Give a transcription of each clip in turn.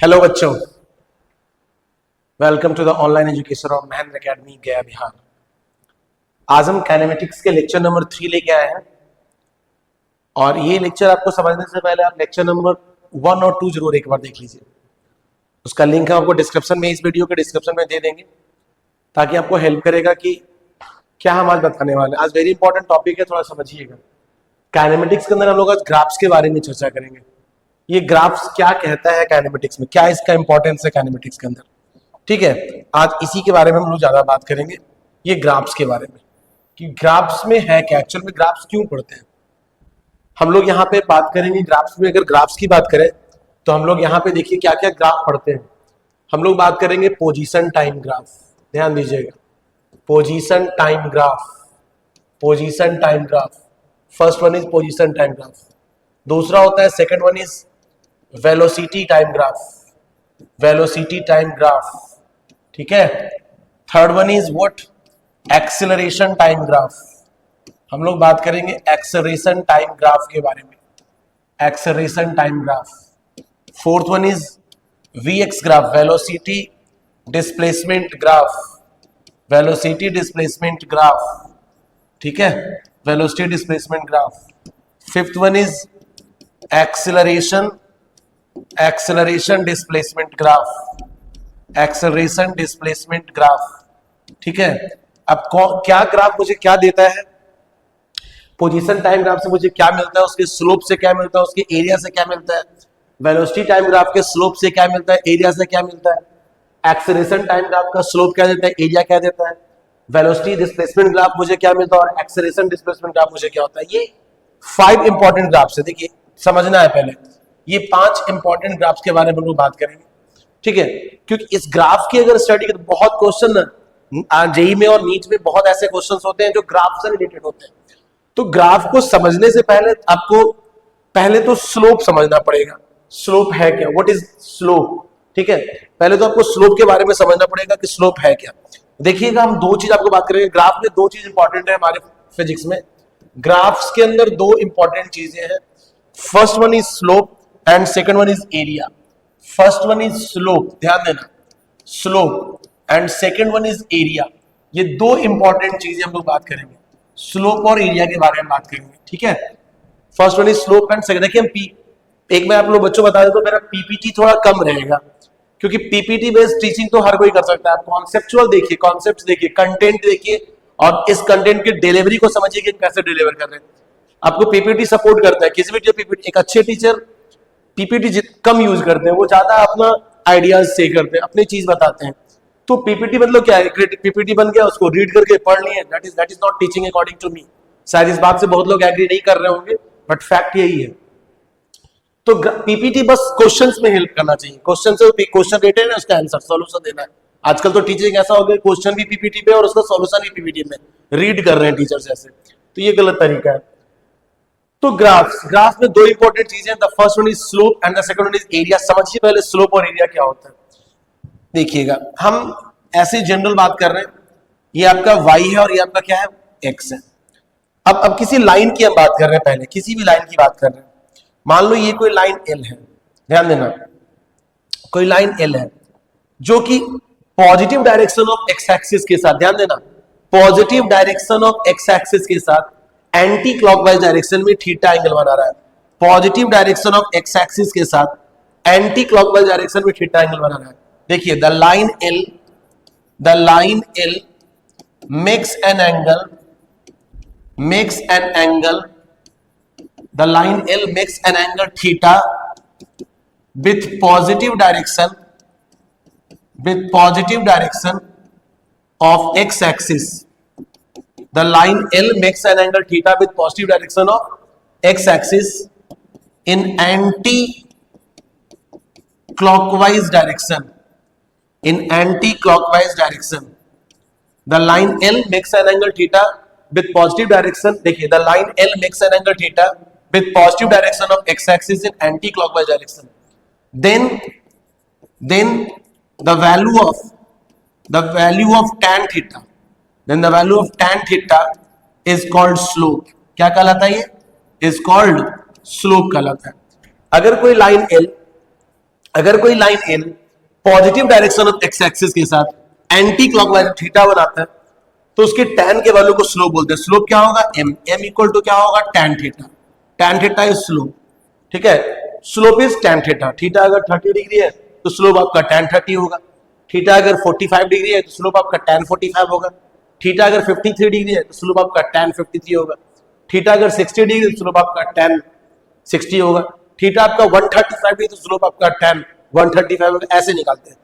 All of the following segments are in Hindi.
हेलो बच्चों, welcome to the online education of Mahendra academy Gaya Bihar. आज हम काइनेमेटिक्स के लेक्चर नंबर 3 लेके आए हैं और ये लेक्चर आपको समझने से पहले आप लेक्चर नंबर 1 और 2 जरूर एक बार देख लीजिए। उसका लिंक हम आपको डिस्क्रिप्शन में, इस वीडियो के डिस्क्रिप्शन में दे देंगे ताकि आपको हेल्प करेगा कि क्या हम आज बताने वाले हैं। आज वेरी इंपॉर्टेंट टॉपिक है, थोड़ा समझिएगा। काइनेमेटिक्स के अंदर हम लोग आज ग्राफ्स के बारे में चर्चा करेंगे। ये ग्राफ्स क्या कहता है काइनेमेटिक्स में, क्या इसका इंपॉर्टेंस है काइनेमेटिक्स के अंदर, ठीक है। आज इसी के बारे में हम लोग ज्यादा बात करेंगे, ये ग्राफ्स के बारे में कि ग्राफ्स में है क्या, एक्चुअल में ग्राफ्स क्यों पढ़ते हैं। हम लोग यहाँ पे बात करेंगे ग्राफ्स में। अगर ग्राफ्स की बात करें तो हम लोग यहाँ पे देखिए क्या क्या ग्राफ पढ़ते हैं। हम लोग बात करेंगे पोजीशन टाइम ग्राफ, ध्यान दीजिएगा, position time graph, position time graph. First one is position time graph, दूसरा होता है second one is velocity time graph, velocity time graph, ठीक है। Third one is what, acceleration time graph. हम लोग बात करेंगे एक्सेलरेशन टाइम ग्राफ के बारे में, acceleration time graph. Fourth one is VX graph, velocity displacement graph, velocity displacement graph, ठीक है, velocity displacement graph. Fifth one is acceleration, acceleration displacement graph, acceleration displacement graph, ठीक है। अब क्या ग्राफ मुझे क्या देता है, पोजीशन टाइम ग्राफ से मुझे क्या मिलता है, उसके स्लोप से क्या मिलता है, उसके एरिया से क्या मिलता है। वेलोसिटी टाइम ग्राफ के स्लोप से क्या मिलता है, एरिया से क्या मिलता है। एक्सेलरेशन टाइम ग्राफ का स्लोप क्या देता है, एरिया क्या देता है। वेलोसिटी डिस्प्लेसमेंट ग्राफ मुझे क्या मिलता है और एक्सेलरेशन डिस्प्लेसमेंट ग्राफ मुझे क्या होता है। ये 5 इंपॉर्टेंट ग्राफ्स है, देखिए समझना है पहले। ये 5 इंपॉर्टेंट ग्राफ्स के बारे में हम लोग बात करेंगे, ठीक है। क्योंकि इस ग्राफ की अगर स्टडी करें, बहुत क्वेश्चन जेईई में और नीट में बहुत ऐसे क्वेश्चंस होते हैं जो ग्राफ से रिलेटेड होते हैं। तो ग्राफ को समझने से पहले आपको पहले तो स्लोप समझना पड़ेगा। स्लोप है क्या, व्हाट इज स्लोप, ठीक है। पहले तो आपको स्लोप के बारे में समझना पड़ेगा कि स्लोप है क्या। देखिएगा, हम 2 चीज आपको बात करेंगे। ग्राफ में 2 चीज इंपॉर्टेंट है हमारे फिजिक्स में। ग्राफ्स के अंदर 2 इंपॉर्टेंट चीजें हैं। First one is slope and second one is area. First one is slope, ध्यान देना, slope, and second one is area. ये 2 इंपॉर्टेंट चीजें हम लोग बात करेंगे, स्लोप और एरिया के बारे में बात करेंगे, ठीक है। First one is slope and second. देखिए एक मैं आप लोग बच्चों बता दें तो मेरा पीपीटी थोड़ा कम रहेगा, क्योंकि पीपीटी बेस्ड टीचिंग तो हर कोई कर सकता है। आप कॉन्सेप्चुअल देखिए, कॉन्सेप्ट्स देखिए, कंटेंट देखिए और इस कंटेंट की डिलीवरी को समझिए कि कैसे डिलीवर कर रहे हैं। आपको पीपीटी सपोर्ट करता है, किसी भी पीपीटी। एक अच्छे टीचर पीपीटी कम यूज करते हैं, वो ज्यादा अपना आइडियाज से करते हैं, अपनी चीज बताते हैं। तो पीपीटी मतलब क्या है, पीपीटी बन गया, उसको रीड करके पढ़ लिए, that is not teaching according to me. शायद इस बात से बहुत लोग एग्री नहीं कर रहे होंगे, बट फैक्ट यही है। तो पीपीटी बस क्वेश्चंस में हेल्प करना चाहिए, क्वेश्चन से क्वेश्चन रिटन है, उसका आंसर सॉल्यूशन देना है। आजकल तो टीचिंग ऐसा हो गया, क्वेश्चन भी पीपीटी पे और उसका सॉल्यूशन भी पीपीटी में रीड कर रहे हैं टीचर्स ऐसे, तो ये गलत तरीका है। तो ग्राफ में 2 इंपॉर्टेंट चीजें, the first one is slope and the second one is area. समझिए पहले स्लोप और एरिया क्या होता है। देखिएगा, हम ऐसे जनरल बात कर रहे हैं, ये आपका y है और ये आपका क्या है, x है। अब किसी लाइन की हम बात कर रहे हैं, पहले किसी भी लाइन की बात कर रहे हैं। मान लो ये कोई लाइन L है, ध्यान देना, कोई लाइन L है जो कि positive direction of x axis के साथ, ध्यान देना, positive direction of x axis के साथ एंटी क्लॉकवाइज डायरेक्शन में थीटा एंगल बना रहा है। Positive direction of x axis के साथ एंटी क्लॉकवाइज डायरेक्शन में थीटा एंगल बना रहा है। देखिए, the line L makes an angle, the line L makes an angle theta with positive direction of x axis. The line L makes an angle theta with positive direction of x axis in anti clockwise direction. The line L makes an angle theta with positive direction. देखिए, the line L makes an angle theta with positive direction of x axis in anti-clockwise direction. Then the value of tan theta. Then the value of tan theta is called slope. क्या कहलाता है ये? Is called slope कहलाता है। अगर कोई लाइन L अगर कोई line an positive direction of x axis के साथ एंटी क्लॉकवाइज थीटा बनाता है तो उसके tan के वैल्यू को स्लोप बोलते हैं। स्लोप क्या होगा? m इक्वल टू क्या होगा? tan theta. tan theta is slope, ठीक है। Slope is tan theta. Theta अगर 30 डिग्री है तो स्लोप आपका tan 30 होगा। थीटा अगर 45 डिग्री है तो स्लोप आपका tan 45 होगा। थीटा अगर 53 डिग्री है तो स्लोप आपका tan 53 होगा। थीटा अगर 60 डिग्री है तो स्लोप आपका tan 60 होगा। थीटा आपका 135 है तो स्लोप आपका tan 135 होगा। ऐसे निकालते हैं।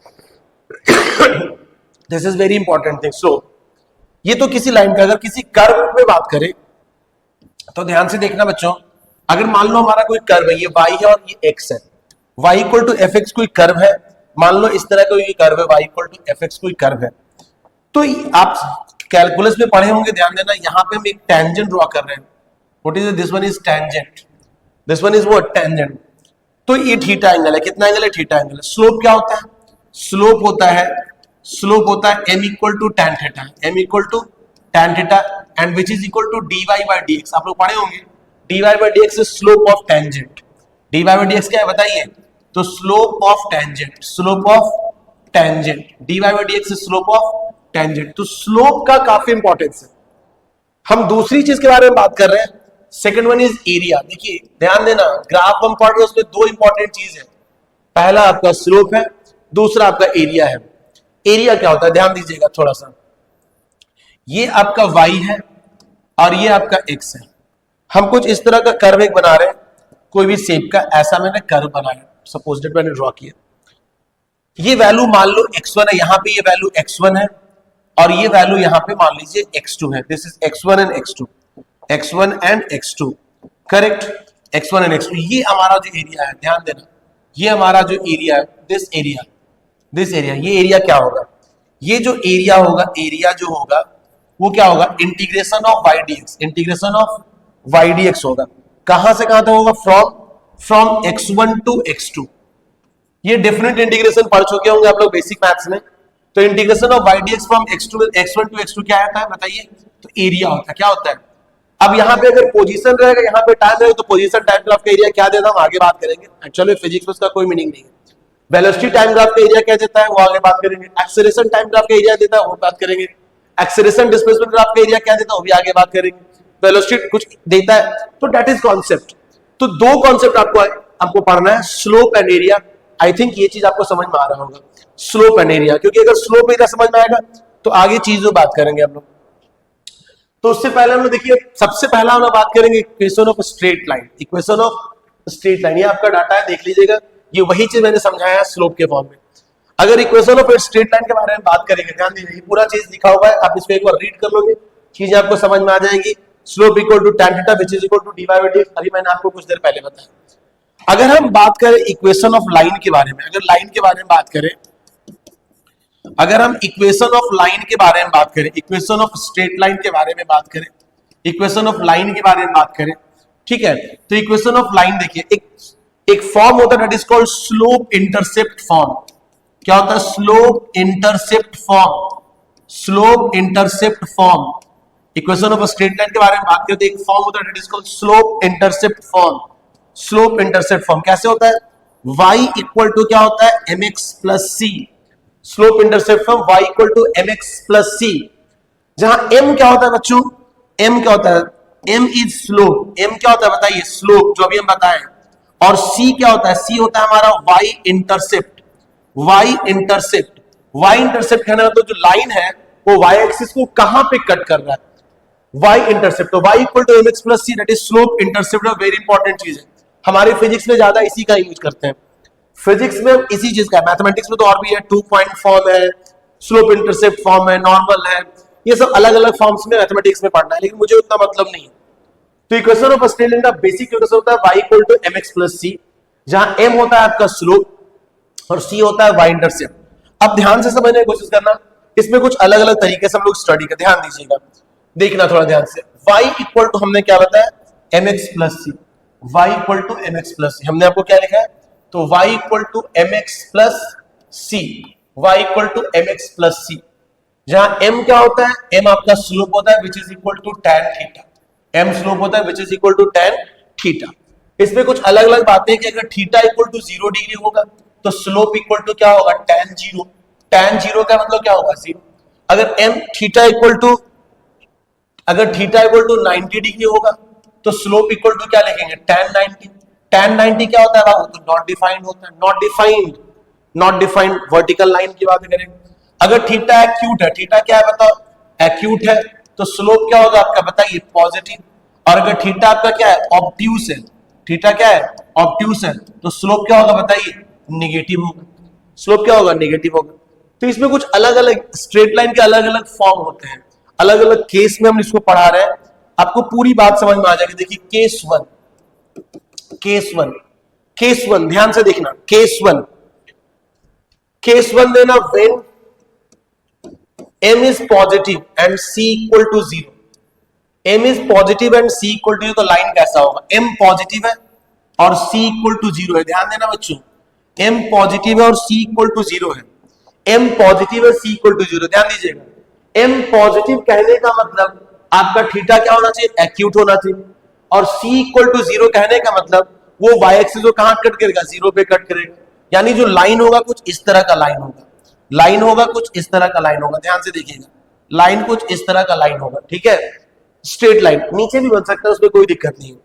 This is very important thing. Slope ये तो किसी लाइन का, अगर किसी कर्व में बात करें तो ध्यान से देखना बच्चों, अगर मान लो हमारा कोई कर्व है, ये y है और ये x है, y equal to f x कोई कर्व है, मान लो इस तरह का कोई कर्व है, y equal to f x कोई कर्व है, तो आप कैलकुलस में पढ़े होंगे, ध्यान देना, यहां पे हम एक टेंजेंट ड्रॉ कर रहे हैं। What is this one? Is tangent, this one is what? Tangent. तो ये थीटा एंगल है। कितना एंगल है? थीटा एंगल है। स्लोप क्या होता है? स्लोप होता है m equal to tan theta, m equal to tan theta and which is equal to dy by dx। आप लोग पढ़े होंगे dy by dx is slope of tangent. dy by dx क्या है बताइए? तो slope of tangent, dy by dx is slope of tangent. तो स्लोप का काफी इंपॉर्टेंस है। हम दूसरी चीज के बारे में बात कर रहे हैं, सेकंड वन इज एरिया। देखिए ध्यान देना, ग्राफ हम पढ़ रहे हैं उसमें दो इंपॉर्टेंट चीज है, पहला आपका स्लोप है, दूसरा आपका एरिया है। एरिया क्या होता है? ध्यान दीजिएगा थोड़ा सा, ये आपका y है और ये आपका x है। हम कुछ इस तरह का कर्व एक बना रहे हैं, कोई भी शेप का, ऐसा मैंने कर्व बनाया, सपोज दैट मैंने ड्रॉ किया। ये वैल्यू मान लो x1 है, यहां पे ये वैल्यू x1 है और ये वैल्यू यहां पे मान लीजिए x2 है। This is x1 and x2, correct? x1 and x2, ये हमारा जो एरिया है, ध्यान देना, ये हमारा जो एरिया है, दिस एरिया, ये एरिया क्या होगा? ये जो एरिया होगा, वो क्या होगा? इंटीग्रेशन ऑफ y dx होगा। कहां से कहां तक होगा? From x1 to x2। ये डिफरेंट इंटीग्रेशन पढ़ चुके होंगे आप लोग बेसिक मैथ्स में। तो इंटीग्रेशन ऑफ y dx फ्रॉम x1 टू x2 क्या आता है बताइए? तो एरिया होता है। क्या होता है? अब यहाँ पे अगर पोजीशन रहेगा, यहाँ पे टाइम रहेगा, तो पोजीशन टाइम ग्राफ का एरिया क्या देता है हम आगे बात करेंगे। एक्चुअली फिजिक्स में उसका कोई मीनिंग नहीं है। वेलोसिटी टाइम ग्राफ का एरिया क्या देता है वो आगे बात करेंगे। एक्सेलरेशन टाइम ग्राफ का एरिया देता है वो बात करेंगे। एक्सेलरेशन डिस्प्लेसमेंट ग्राफ का एरिया क्या देता है वो भी आगे बात करेंगे। वेलोसिटी कुछ देता है, तो दैट इज कॉन्सेप्ट। तो दो कॉन्सेप्ट आपको पढ़ना है, slope and area. I think ये चीज आपको समझ में आ रहा होगा, स्लोप एंड एरिया, क्योंकि अगर स्लोप एरिया समझ में आएगा तो आगे चीज में बात करेंगे हम लोग। तो उससे पहले हम लोग देखिए, सबसे पहला हम लोग बात करेंगे इक्वेशन ऑफ स्ट्रेट लाइन। ये आपका डाटा है, देख लीजिएगा, ये वही चीज मैंने समझाया है स्लोप के फॉर्म में। अगर इक्वेशन ऑफ स्ट्रेट लाइन के बारे में बात करेंगे, ध्यान दीजिए, पूरा चीज लिखा हुआ है, आप इसको एक बार रीड कर लोगे, चीजें आपको समझ में आ जाएगी। Slope equal to tan theta which is equal to dy by dx, अभी मैंने आपको कुछ देर पहले बताया। अगर हम बात करें इक्वेशन ऑफ लाइन के बारे में, अगर लाइन के बारे में बात करें, अगर हम इक्वेशन ऑफ लाइन के बारे में बात करें, इक्वेशन ऑफ स्ट्रेट लाइन के बारे में बात करें, इक्वेशन ऑफ लाइन के बारे में बात करें, ठीक है, तो इक्वेशन ऑफ लाइन देखिए, एक फॉर्म होता है that is called slope intercept form. क्या होता है? Slope intercept form. Equation of straight line के बारे में बात करें तो एक फॉर्म होता है that is called slope intercept form. कैसे होता है? y इक्वल टू क्या होता है? mx plus c। Slope intercept form y equal to mx plus c, जहां m क्या होता है बच्चों? m क्या होता है? m is slope. m क्या होता है बताइए? स्लोप, जो अभी हम बताएं। और c क्या होता है? c होता है हमारा y इंटरसेप्ट कहना मतलब जो लाइन है वो y एक्सिस को कहां पे कट कर रहा है? y intercept. तो y equal to mx plus c, that is slope intercept. Very important चीज है, हमारे फिजिक्स में ज्यादा इसी का यूज करते हैं। फिजिक्स में इसी चीज का है, मैथमेटिक्स में तो और भी है, 2 पॉइंट फॉर्म है, स्लोप इंटरसेप्ट फॉर्म है, नॉर्मल है, ये सब अलग अलग फॉर्म्स में मैथमेटिक्स में पढ़ना है, लेकिन मुझे उतना मतलब नहीं है। तो इक्वेशन ऑफ स्ट्रेट लाइन का बेसिक इक्वेशन होता है y equal to mx plus c, जहां m होता है आपका स्लोप और c होता है y इंटरसेप्ट। अब ध्यान से समझने की कोशिश करना, इसमें कुछ अलग अलग तरीके से हम लोग स्टडी कर, ध्यान दीजिएगा, देखना थोड़ा ध्यान से। y इक्वल टू हमने क्या बताया? mx plus c। y equal to mx plus c, हमने आपको क्या लिखा है? तो y equal to mx plus c, y equal to mx plus c, जहां m क्या होता है? m आपका स्लोप होता है which is equal to tan theta. m slope होता है which is equal to tan theta. इसमें कुछ अलग अलग बातें कि अगर थीटा इक्वल टू 0 डिग्री होगा तो स्लोप इक्वल टू क्या होगा, tan जीरो। tan जीरो का मतलब क्या होगा, जीरो। अगर थीटा इक्वल टू 90 डिग्री होगा तो स्लोप इक्वल टू क्या लिखेंगे, tan 90। tan 90 क्या होता है बाबू, तो नॉट डिफाइंड होता है, नॉट डिफाइंड वर्टिकल लाइन की बात करें। अगर थीटा एक्यूट है, थीटा क्या है बताओ, एक्यूट है, तो स्लोप क्या होगा आपका बताइए, पॉजिटिव। और अगर थीटा आपका क्या है, ऑब्ट्यूस है, थीटा क्या है, ऑब्ट्यूस है, तो स्लोप क्या होगा बताइए, निगेटिव होगा। स्लोप क्या होगा, निगेटिव होगा। तो इसमें कुछ अलग अलग स्ट्रेट लाइन के अलग अलग फॉर्म होते हैं, अलग अलग केस में हम इसको पढ़ा रहे हैं, आपको पूरी बात समझ में आ जाएगी। देखिए केस वन ध्यान से देखना, केस वन देना, when m is positive and c equal to 0। m is positive and c equal to 0, तो लाइन कैसा होगा, m पॉजिटिव है और c equal to 0 है। ध्यान देना बच्चों, m पॉजिटिव है और c equal to 0 है। m पॉजिटिव है, c equal to 0, ध्यान दीजिएगा। m पॉजिटिव कहने का मतलब आपका थीटा क्या होना चाहिए, एक्यूट होना चाहिए। और c equal to 0 कहने का मतलब वो y एक्सिस को कहां कट करेगा, 0 पे कट करेगा। यानी जो लाइन होगा कुछ इस तरह का लाइन होगा, कुछ इस तरह का लाइन होगा। ध्यान से देखिएगा, लाइन कुछ इस तरह का लाइन होगा, ठीक है। स्ट्रेट लाइन नीचे भी बन सकता है, उसमें कोई दिक्कत नहीं है।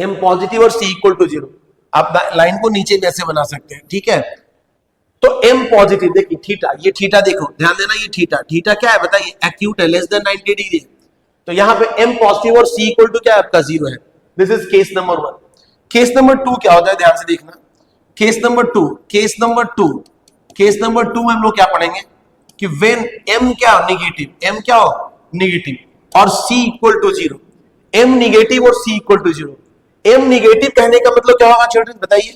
m पॉजिटिव और c इक्वल टू 0, आप लाइन को नीचे भी ऐसे बना सकते हैं, ठीक है। तो m पॉजिटिव, देखिए थीटा, ये थीटा देखो, ध्यान देना, ये थीटा क्या है बताइए, एक्यूट है, लेस देन 90 डिग्री। तो यहाँ पे m पॉजिटिव और c इक्वल टू क्या है आपका, 0 है। This is case number 1। Case number 2 क्या होता है, ध्यान से देखना। केस नंबर टू में हम लोग क्या पढ़ेंगे कि व्हेन m क्या हो, निगेटिव और c equal to 0। m negative और c equal to 0। m negative कहने का मतलब क्या होगा चिल्ड्रन बताइए,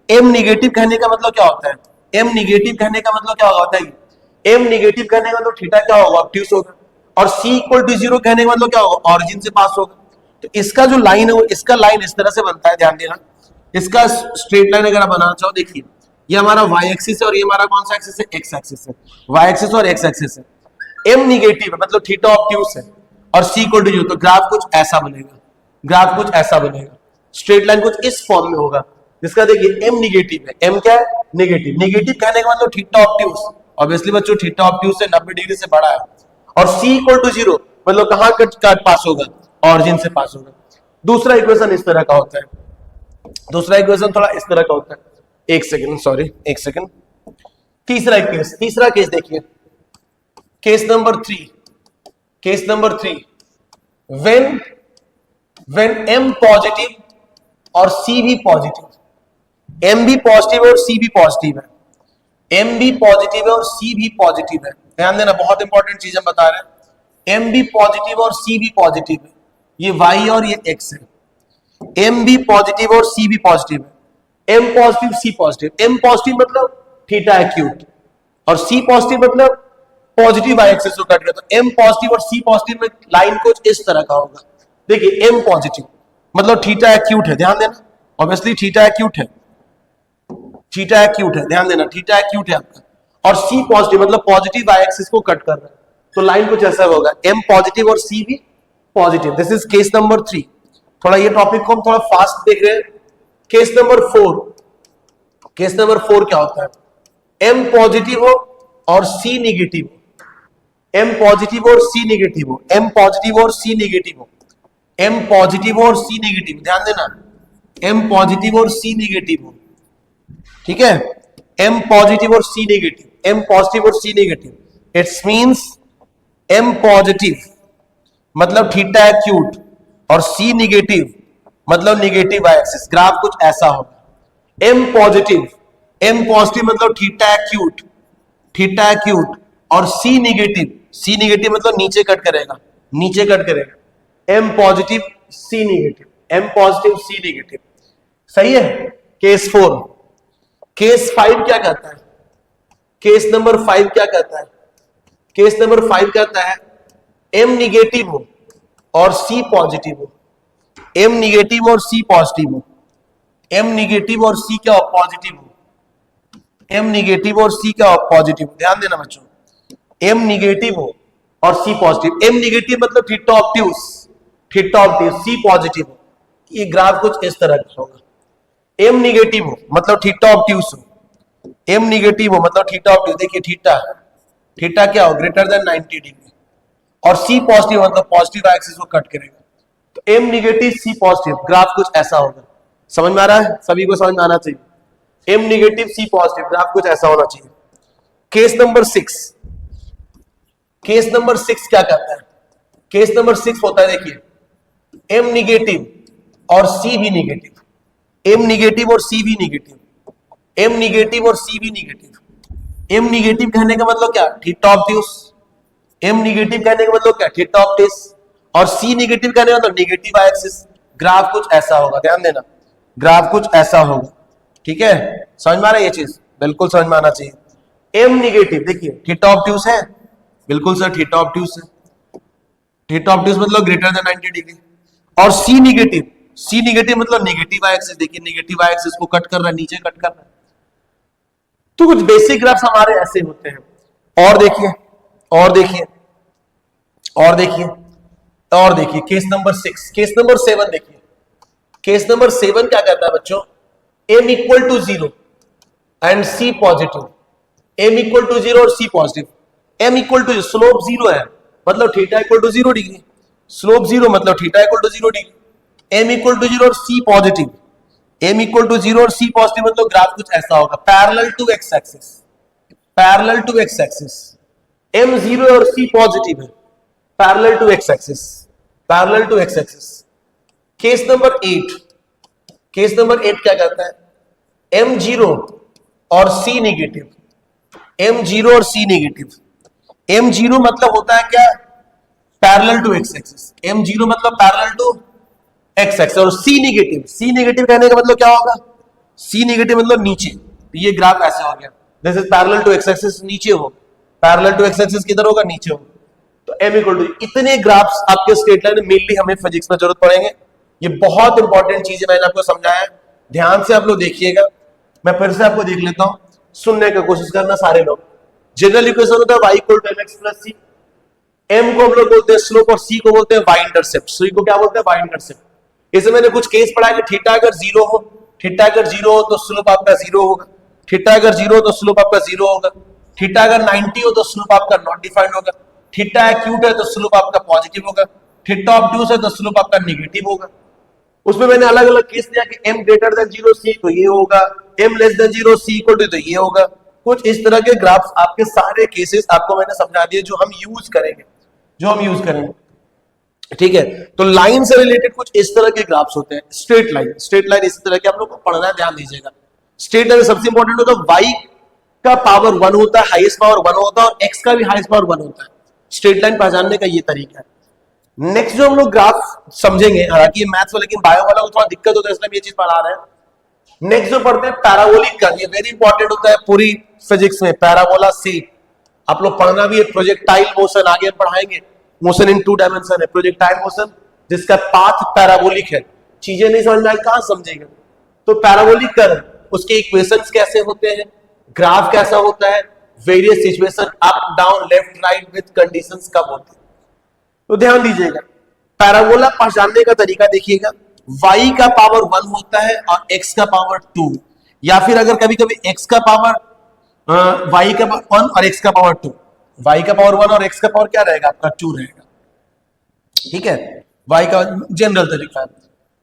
m निगेटिव कहने का मतलब क्या होता है, m निगेटिव कहने का मतलब क्या होगा बताइए। m निगेटिव कहने का मतलब थीटा क्या होगा, ऑब्ट्यूस होगा। और c इक्वल टू 0 कहने का मतलब क्या होगा, ऑरिजिन से पास होगा। तो इसका जो लाइन है वो, इसका लाइन इस तरह से बनता है, ध्यान देना। इसका स्ट्रेट लाइन अगर आप बनाना चाहो, देखिए ये हमारा y एक्सिस है और ये हमारा कौन सा एक्सिस है, x एक्सिस है। y एक्सिस और x एक्सिस है। m निगेटिव है मतलब थीटा ऑब्ट्यूस है और c इक्वल टू 0, तो ग्राफ कुछ ऐसा बनेगा, स्ट्रेट लाइन कुछ इस फॉर्म में होगा, जिसका देखिए m निगेटिव है। m क्या है, निगेटिव कहने का मतलब थीटा ऑब्ट्यूस, ऑब्वियसली बच्चों थीटा ऑब्ट्यूस से 90 डिग्री से बड़ा है। और c इक्वल टू 0 मतलब कहां कट पास होगा, ऑरिजिन से पास होगा। दूसरा इक्वेशन इस तरह का होता है, दूसरा इक्वेशन थोड़ा इस तरह का होता है। एक सेकंड। तीसरा केस देखिए, case number 3। When m positive और c भी पॉजिटिव, m भी पॉजिटिव और c भी पॉजिटिव है, m भी पॉजिटिव है और c भी पॉजिटिव है। ध्यान देना, बहुत इंपॉर्टेंट चीज हम बता रहे हैं। m भी पॉजिटिव और c भी पॉजिटिव है, ये y और ये x है। m भी पॉजिटिव और c भी पॉजिटिव है, m positive c positive. m positive मतलब थीटा एक्यूट और c पॉजिटिव मतलब पॉजिटिव y एक्सिस को कट करता है। m पॉजिटिव और c पॉजिटिव में लाइन कुछ इस तरह का होगा। देखिए m पॉजिटिव मतलब थीटा एक्यूट है, ध्यान देना, ऑब्वियसली थीटा एक्यूट है, ध्यान देना, थीटा एक्यूट है आपका। और c पॉजिटिव मतलब पॉजिटिव y एक्सिस को कट कर रहा है, तो लाइन कुछ ऐसा होगा, m पॉजिटिव और c भी positive. This is case number 3। थोड़ा ये टॉपिक को हम थोड़ा फास्ट देख रहे हैं। केस नंबर 4 क्या होता है, m पॉजिटिव हो और c निगेटिव हो, m पॉजिटिव और c निगेटिव हो, m पॉजिटिव और c निगेटिव हो, m पॉजिटिव और c निगेटिव, ध्यान देना, m पॉजिटिव और c निगेटिव हो, ठीक है। m पॉजिटिव और c निगेटिव, m पॉजिटिव और c negative, it's means m positive मतलब थीटा एक्यूट और c निगेटिव मतलब निगेटिव y एक्सिस। ग्राफ कुछ ऐसा होगा, m पॉजिटिव मतलब थीटा एक्यूट और c निगेटिव मतलब नीचे कट करेगा, m पॉजिटिव c निगेटिव, सही है। केस 4। केस 5 क्या कहता है, केस नंबर 5 क्या कहता है, m निगेटिव हो और c पॉजिटिव हो, m निगेटिव और c पॉजिटिव हो, m निगेटिव और c क्या पॉजिटिव हो, m निगेटिव और c क्या पॉजिटिव। ध्यान देना बच्चों, m निगेटिव हो और c पॉजिटिव। m निगेटिव मतलब थीटा ऑब्ट्यूस, c पॉजिटिव हो, ये ग्राफ कुछ इस तरह का होगा। m निगेटिव हो मतलब थीटा ऑब्ट्यूस हो एम निगेटिव हो मतलब थीटा ऑफ टी, देखिए थीटा क्या हो ग्रेटर देन 90 डिग्री, और सी पॉजिटिव मतलब पॉजिटिव एक्सिस को कट करेगा, तो एम निगेटिव सी पॉजिटिव ग्राफ कुछ ऐसा होगा। समझ में आ रहा है? सभी को समझ में आना चाहिए। एम निगेटिव सी पॉजिटिव ग्राफ कुछ ऐसा होना चाहिए। केस नंबर 6, केस नंबर 6 क्या कहता है? केस नंबर 6 होता है, देखिए एम निगेटिव और सी भी निगेटिव, एम निगेटिव और सी भी निगेटिव, एम निगेटिव और सी भी निगेटिव। एम निगेटिव कहने का मतलब क्या? Theta obtuse. एम निगेटिव कहने का मतलब क्या? Theta obtuse. और सी निगेटिव कहने का मतलब निगेटिव एक्सिस। ग्राफ कुछ ऐसा होगा, ध्यान देना, ग्राफ कुछ ऐसा होगा। ठीक है, समझ में आ रहा है ये चीज? बिल्कुल समझ में आना चाहिए। एम निगेटिव देखिए थीटा ऑब्ट्यूस है, बिल्कुल सर थीटा ऑब्ट्यूस है, थीटा ऑब्ट्यूस मतलब ग्रेटर देन 90 डिग्री। और सी निगेटिव मतलब नेगेटिव एक्सिस, देखिए नेगेटिव एक्सिस को कट कर रहा है, नीचे कट कर रहा है। तो कुछ बेसिक ग्राफ्स हमारे ऐसे होते हैं। और देखिए और देखिए और देखिए और देखिए केस नंबर 6, केस नंबर 7 देखिए। केस नंबर 7 क्या कहता है बच्चों? m equal to 0 and c positive, m equal to 0 और c positive. m equal to slope 0 है मतलब theta equal to 0 degree, slope 0 मतलब theta equal to 0 degree. m equal to 0 और c positive, m equal to 0 और c पॉजिटिव मतलब ग्राफ कुछ ऐसा होगा, parallel to x axis, parallel to x axis. m 0 और c पॉजिटिव है, parallel to x axis, parallel to x axis. Case number 8, case number 8 क्या कहता है? m0 और c नेगेटिव, m0 और c नेगेटिव। m0 मतलब होता है क्या? Parallel to x axis, m0 मतलब पैरेलल टू x एक्सिस। और c नेगेटिव कहने का मतलब क्या होगा? c नेगेटिव मतलब नीचे। ये ग्राफ ऐसे हो गया, this is parallel to x axis, नीचे हो, पैरेलल टू x एक्सिस किधर होगा? नीचे हो। तो m इक्वल टू, इतने ग्राफ्स आपके स्ट्रेट लाइन में मेनली हमें फिजिक्स में जरूरत पड़ेंगे। ये बहुत इंपॉर्टेंट चीज है, मैंने आपको समझाया, ध्यान से आप लोग देखिएगा। मैं फिर से आपको देख लेता हूं, सुनने की कोशिश करना सारे लोग। जनरल इक्वेशन होता है y equal to mx plus c, m को हम लोग बोलते हैं स्लोप और c को बोलते हैं y इंटरसेप्ट। c को क्या बोलते हैं? y intercept. इसे मैंने कुछ केस पढ़ा कि थीटा अगर 0 हो, थीटा अगर 0 हो तो स्लोप आपका 0 होगा, थीटा अगर 0 हो तो स्लोप आपका 0 होगा, थीटा अगर 90 हो तो स्लोप आपका नॉट डिफाइंड होगा, थीटा एक्यूट है तो स्लोप आपका पॉजिटिव होगा, थीटा ऑब्ट्यूस है तो स्लोप आपका नेगेटिव होगा। उसमें मैंने अलग अलग केस दिया कि m ग्रेटर देन 0 c तो ये होगा, m less than 0 c equal to तो ये होगा। कुछ इस तरह के ग्राफ्स आपके सारे केसेस आपको मैंने समझा दिए जो हम यूज करेंगे, ठीक है। तो लाइन से रिलेटेड कुछ इस तरह के ग्राफ्स होते हैं, स्ट्रेट लाइन इस तरह के आप लोग को पढ़ना है, ध्यान दीजिएगा। स्ट्रेट लाइन सबसे इंपॉर्टेंट होता है y का पावर 1 होता है, हाईएस्ट पावर 1 होता है, और x का भी हाईएस्ट पावर 1 होता है। स्ट्रेट लाइन पहचानने का ये तरीका है। नेक्स्ट जो हम लोग ग्राफ समझेंगे, हालांकि ये मैथ्स वाला, लेकिन बायो वाला को थोड़ा दिक्कत होता है इसलिए ये चीज पढ़ा रहे हैं। नेक्स्ट जो पढ़ते हैं पैराबोलिक का, ये वेरी इंपॉर्टेंट होता है पूरी फिजिक्स में। पैराबोला शेप आप लोग पढ़ना भी है। प्रोजेक्टाइल मोशन आगे हम पढ़ाएंगे, मोशन इन 2 डायमेंशन है, प्रोजेक्टाइल मोशन जिसका पाथ पैराबोलिक है। चीजें नहीं समझ में आए कहां समझेगा? तो पैराबोलिक कर उसके इक्वेशंस कैसे होते हैं, ग्राफ कैसा होता है, various situation up down left right with conditions कब होते हैं, तो ध्यान दीजिएगा। पैराबोला पहचानने का तरीका देखिएगा, y का पावर 1 होता है और x का पावर 2, या फिर अगर कभी कभी x का पावर y का पावर 1 और x का पावर 2, y का पावर 1 और x का पावर क्या रहेगा? आपका 2 रहेगा, ठीक है। y का जनरल तरीका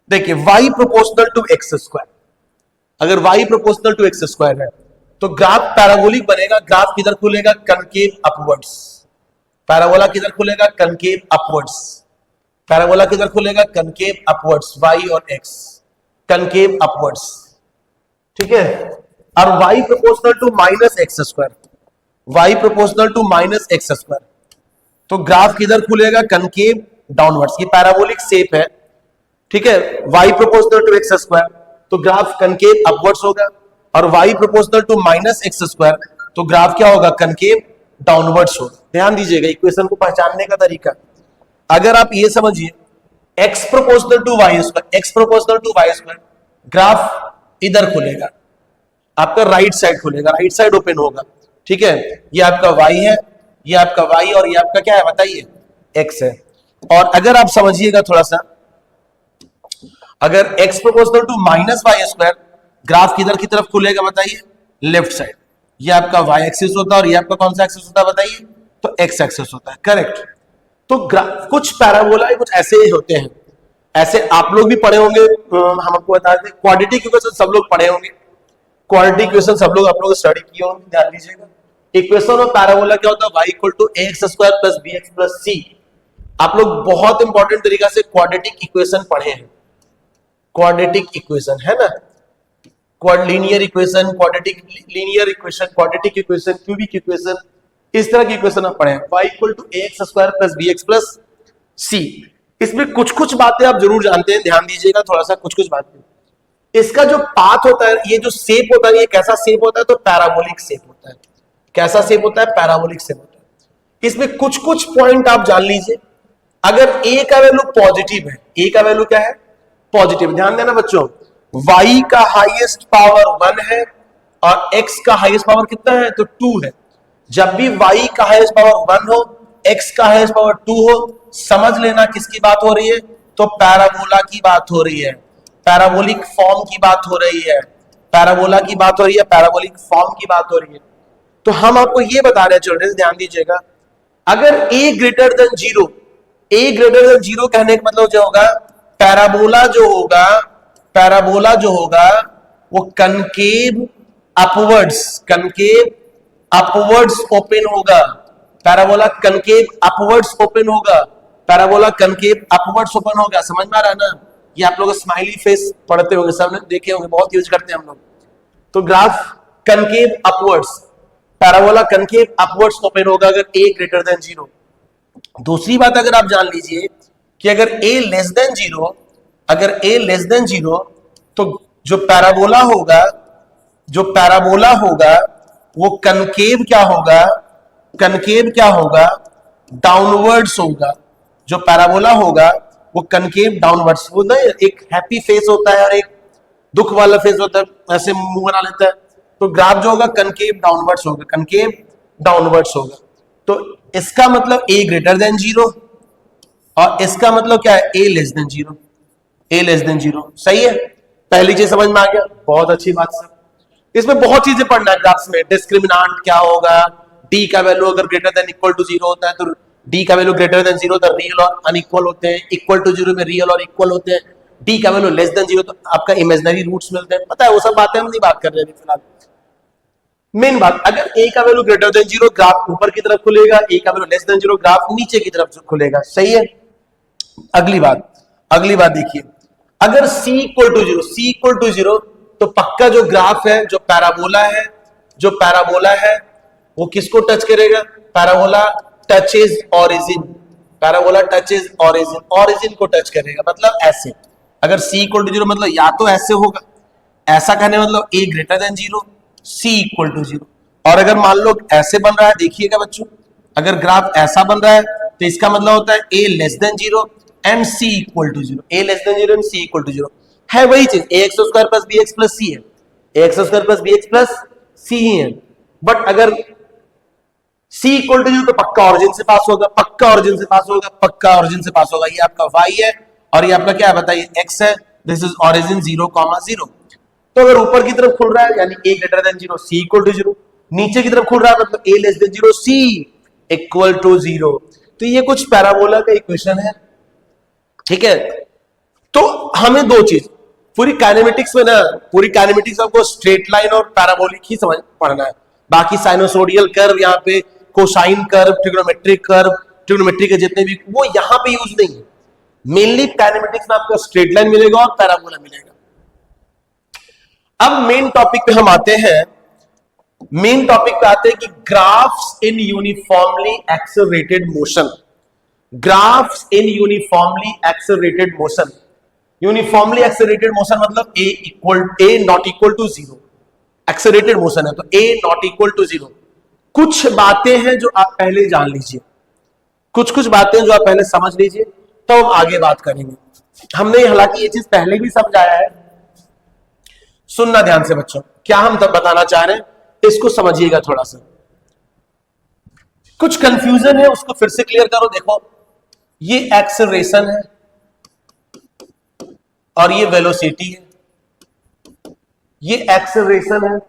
देखिए, y proportional to x square, अगर y proportional to x square है तो ग्राफ पैराबोलिक बनेगा। ग्राफ किधर खुलेगा? Concave upwards. पैराबोला किधर खुलेगा? Concave upwards. पैराबोला किधर खुलेगा? कनकेव अपवर्ड्स, y और x कनकेव अपवर्ड्स, ठीक है। और y proportional to minus x square, y proportional to minus x square, तो ग्राफ किधर खुलेगा? Concave downwards. ये पैराबोलिक शेप है, ठीक है। y proportional to x square तो ग्राफ कनकेव अपवर्ड्स होगा, और y proportional to minus x square तो ग्राफ क्या होगा? कनकेव डाउनवर्ड्स होगा। ध्यान दीजिएगा इक्वेशन को पहचानने का तरीका। अगर आप ये समझिए x proportional to y square, x proportional to y square, graph इधर खुलेगा, आपका राइट साइड खुलेगा, राइट साइड ओपन होगा, ठीक है। ये आपका y है, ये आपका y, और ये आपका क्या है बताइए? x है। और अगर आप समझिएगा थोड़ा सा, अगर x proportional to minus y square, graph किधर की तरफ खुलेगा बताइए? Left side. ये आपका y एक्सिस होता है और ये आपका कौन सा एक्सिस होता है बताइए, तो x एक्सिस होता है, करेक्ट। तो कुछ पैराबोला कुछ ऐसे ही होते हैं, ऐसे आप लोग भी पढ़े होंगे, हम आपको बता दें क्वाड्रेटिक इक्वेशन सब लोग पढ़े होंगे, क्वाड्रेटिक इक्वेशन सब लोग आप लोग स्टडी किए होंगे, ध्यान दीजिएगा। इक्वेशन ऑफ पैराबोला क्या होता है, y equal to ax square plus bx plus c। आप लोग बहुत इंपॉर्टेंट तरीका से क्वाड्रेटिक इक्वेशन पढ़े हैं, क्वाड्रेटिक इक्वेशन है ना, linear equation, quadratic linear equation, quadratic equation, cubic equation, इस तरह की इक्वेशन आप पढ़े हैं। y equal to ax square plus bx plus c। इसमें कुछ कुछ बातें आप जरूर जानते हैं, ध्यान दीजिएगा थोड़ा सा, कुछ कुछ बातें। इसका जो पाथ होता है, ये जो शेप होता है, ये कैसा शेप होता है, तो पैराबोलिक शेप होता है। कैसा शेप होता है, पैराबोलिक शेप होता है। इसमें कुछ कुछ पॉइंट आप जान लीजिए। अगर a का वैल्यू पॉजिटिव है, a का वैल्यू क्या है, पॉजिटिव, ध्यान देना बच्चों, y का हाईएस्ट पावर 1 है और x का हाईएस्ट पावर कितना है, तो 2 है। जब भी y का हाईएस्ट पावर 1 हो, x का हाईएस्ट पावर 2 हो, समझ लेना किसकी बात हो रही है, तो पैराबोला की बात हो रही है, पैराबोलिक फॉर्म की बात हो रही है, पैराबोला की बात हो रही है, पैराबोलिक फॉर्म की बात हो रही है। तो हम आपको ये बता रहे हैं चिल्ड्रन, ध्यान दीजिएगा, अगर a greater than 0, a greater than 0 कहने का मतलब जो होगा, पैराबोला जो होगा, पैराबोला जो होगा वो कनकेव अपवर्ड्स ओपन होगा, पैराबोला कनकेव अपवर्ड्स ओपन होगा, पैराबोला कनकेव अपवर्ड्स ओपन होगा। समझ में आ रहा है ना, ये आप लोग स्माइली फेस पढ़ते होंगे, सबने देखे होंगे, बहुत यूज करते हैं हम लोग। तो graph concave upwards, parabola concave upwards open होगा अगर a ग्रेटर देन 0। दूसरी बात अगर आप जान लीजिए कि अगर a लेस देन 0, अगर a लेस देन 0, तो जो पैराबोला होगा वो कनकेव क्या होगा, कनकेव क्या होगा, डाउनवर्ड्स होगा। जो पैराबोला होगा वो कनकेव डाउनवर्ड्स, वो ना एक हैप्पी फेस होता है और एक दुख वाला फेस होता है, ऐसे मुंह बना लेता है। तो ग्राफ जो होगा कनकेव डाउनवर्ड्स होगा, कनकेव डाउनवर्ड्स होगा। तो इसका मतलब a ग्रेटर देन 0 और इसका मतलब क्या है, a less than 0, a less than 0। सही है, पहली चीज समझ में आ गया, बहुत अच्छी बात सर। इसमें बहुत चीजें पढ़ना है ग्राफ्स में, डिस्क्रिमिनांट क्या होगा, d का वैल्यू अगर ग्रेटर देन इक्वल टू 0 होता है तो d का वैल्यू ग्रेटर देन 0 तो रियल और अनइक्वल होते हैं, इक्वल टू 0 में रियल और इक्वल होते हैं, d का वैल्यू लेस देन 0 तो आपका इमेजिनरी रूट्स मिलते हैं। पता है वो सब बातें हम नहीं बात कर रहे हैं फिलहाल। मेन बात, अगर a का वैल्यू ग्रेटर देन 0 ग्राफ ऊपर की तरफ खुलेगा, a का वैल्यू लेस देन 0 ग्राफ नीचे की तरफ खुलेगा। सही है। अगली बात देखिए, अगर c इक्वल टू 0 तो पक्का जो ग्राफ है, जो पैराबोला है वो किसको टच करेगा, parabola touches origin, parabola touches origin, origin को टच करेगा। मतलब ऐसे, अगर c इक्वल टू 0 मतलब या तो ऐसे होगा, ऐसा कहने मतलब a greater than 0, c equal to 0। और अगर मान लो ऐसे बन रहा है, देखिएगा बच्चों, अगर ग्राफ ऐसा बन रहा है तो इसका मतलब होता है a less than 0 and c equal to 0, a less than 0 and c equal to 0 है। वही चीज ax square plus bx plus c है, ax square plus bx plus c ही है। बट अगर c इक्वल टू 0 तो पक्का ऑरिजिन से पास होगा, पक्का ऑरिजिन से पास होगा, पक्का ऑरिजिन से पास होगा। ये आपका y है और ये आपका क्या है बताइए, x है। This is origin 0,0। तो अगर ऊपर की तरफ खुल रहा है यानी a greater than 0, c equal to 0, नीचे की तरफ खुल रहा है मतलब a less than 0, c equal to 0। तो ये कुछ पैराबोला का इक्वेशन है, ठीक है। तो हमें दो चीज पूरी काइनेमेटिक्स में ना, पूरी काइनेमेटिक्स आपको स्ट्रेट लाइन और पैराबोलिक ही समझ पढ़ना है। बाकी साइनोसोडियल कर्व, यहाँ पे cosine curve, trigonometric curve, trigonometry के जितने भी, वो यहाँ पे यूज नहीं है। मेनली काइनेमेटिक्स में आपको स्ट्रेट लाइन मिलेगा और पैराबोला मिलेगा। अब मेन टॉपिक पे हम आते हैं, मेन टॉपिक पे आते हैं कि graphs in uniformly accelerated motion, graphs in uniformly accelerated motion. Uniformly accelerated motion मतलब a not equal to 0, accelerated motion है तो a नॉट इक्वल टू 0। कुछ बातें हैं जो आप पहले जान लीजिए, कुछ बातें जो आप पहले समझ लीजिए, तो हम आगे बात करेंगे। हमने हालांकि ये चीज पहले भी समझाया है, सुनना ध्यान से बच्चों, क्या हम तब बताना चाह रहे हैं इसको समझिएगा थोड़ा सा। कुछ कंफ्यूजन है उसको फिर से क्लियर करो। देखो, ये एक्सेलरेशन है और ये वेलोसिटी है, ये एक्सेलरेशन है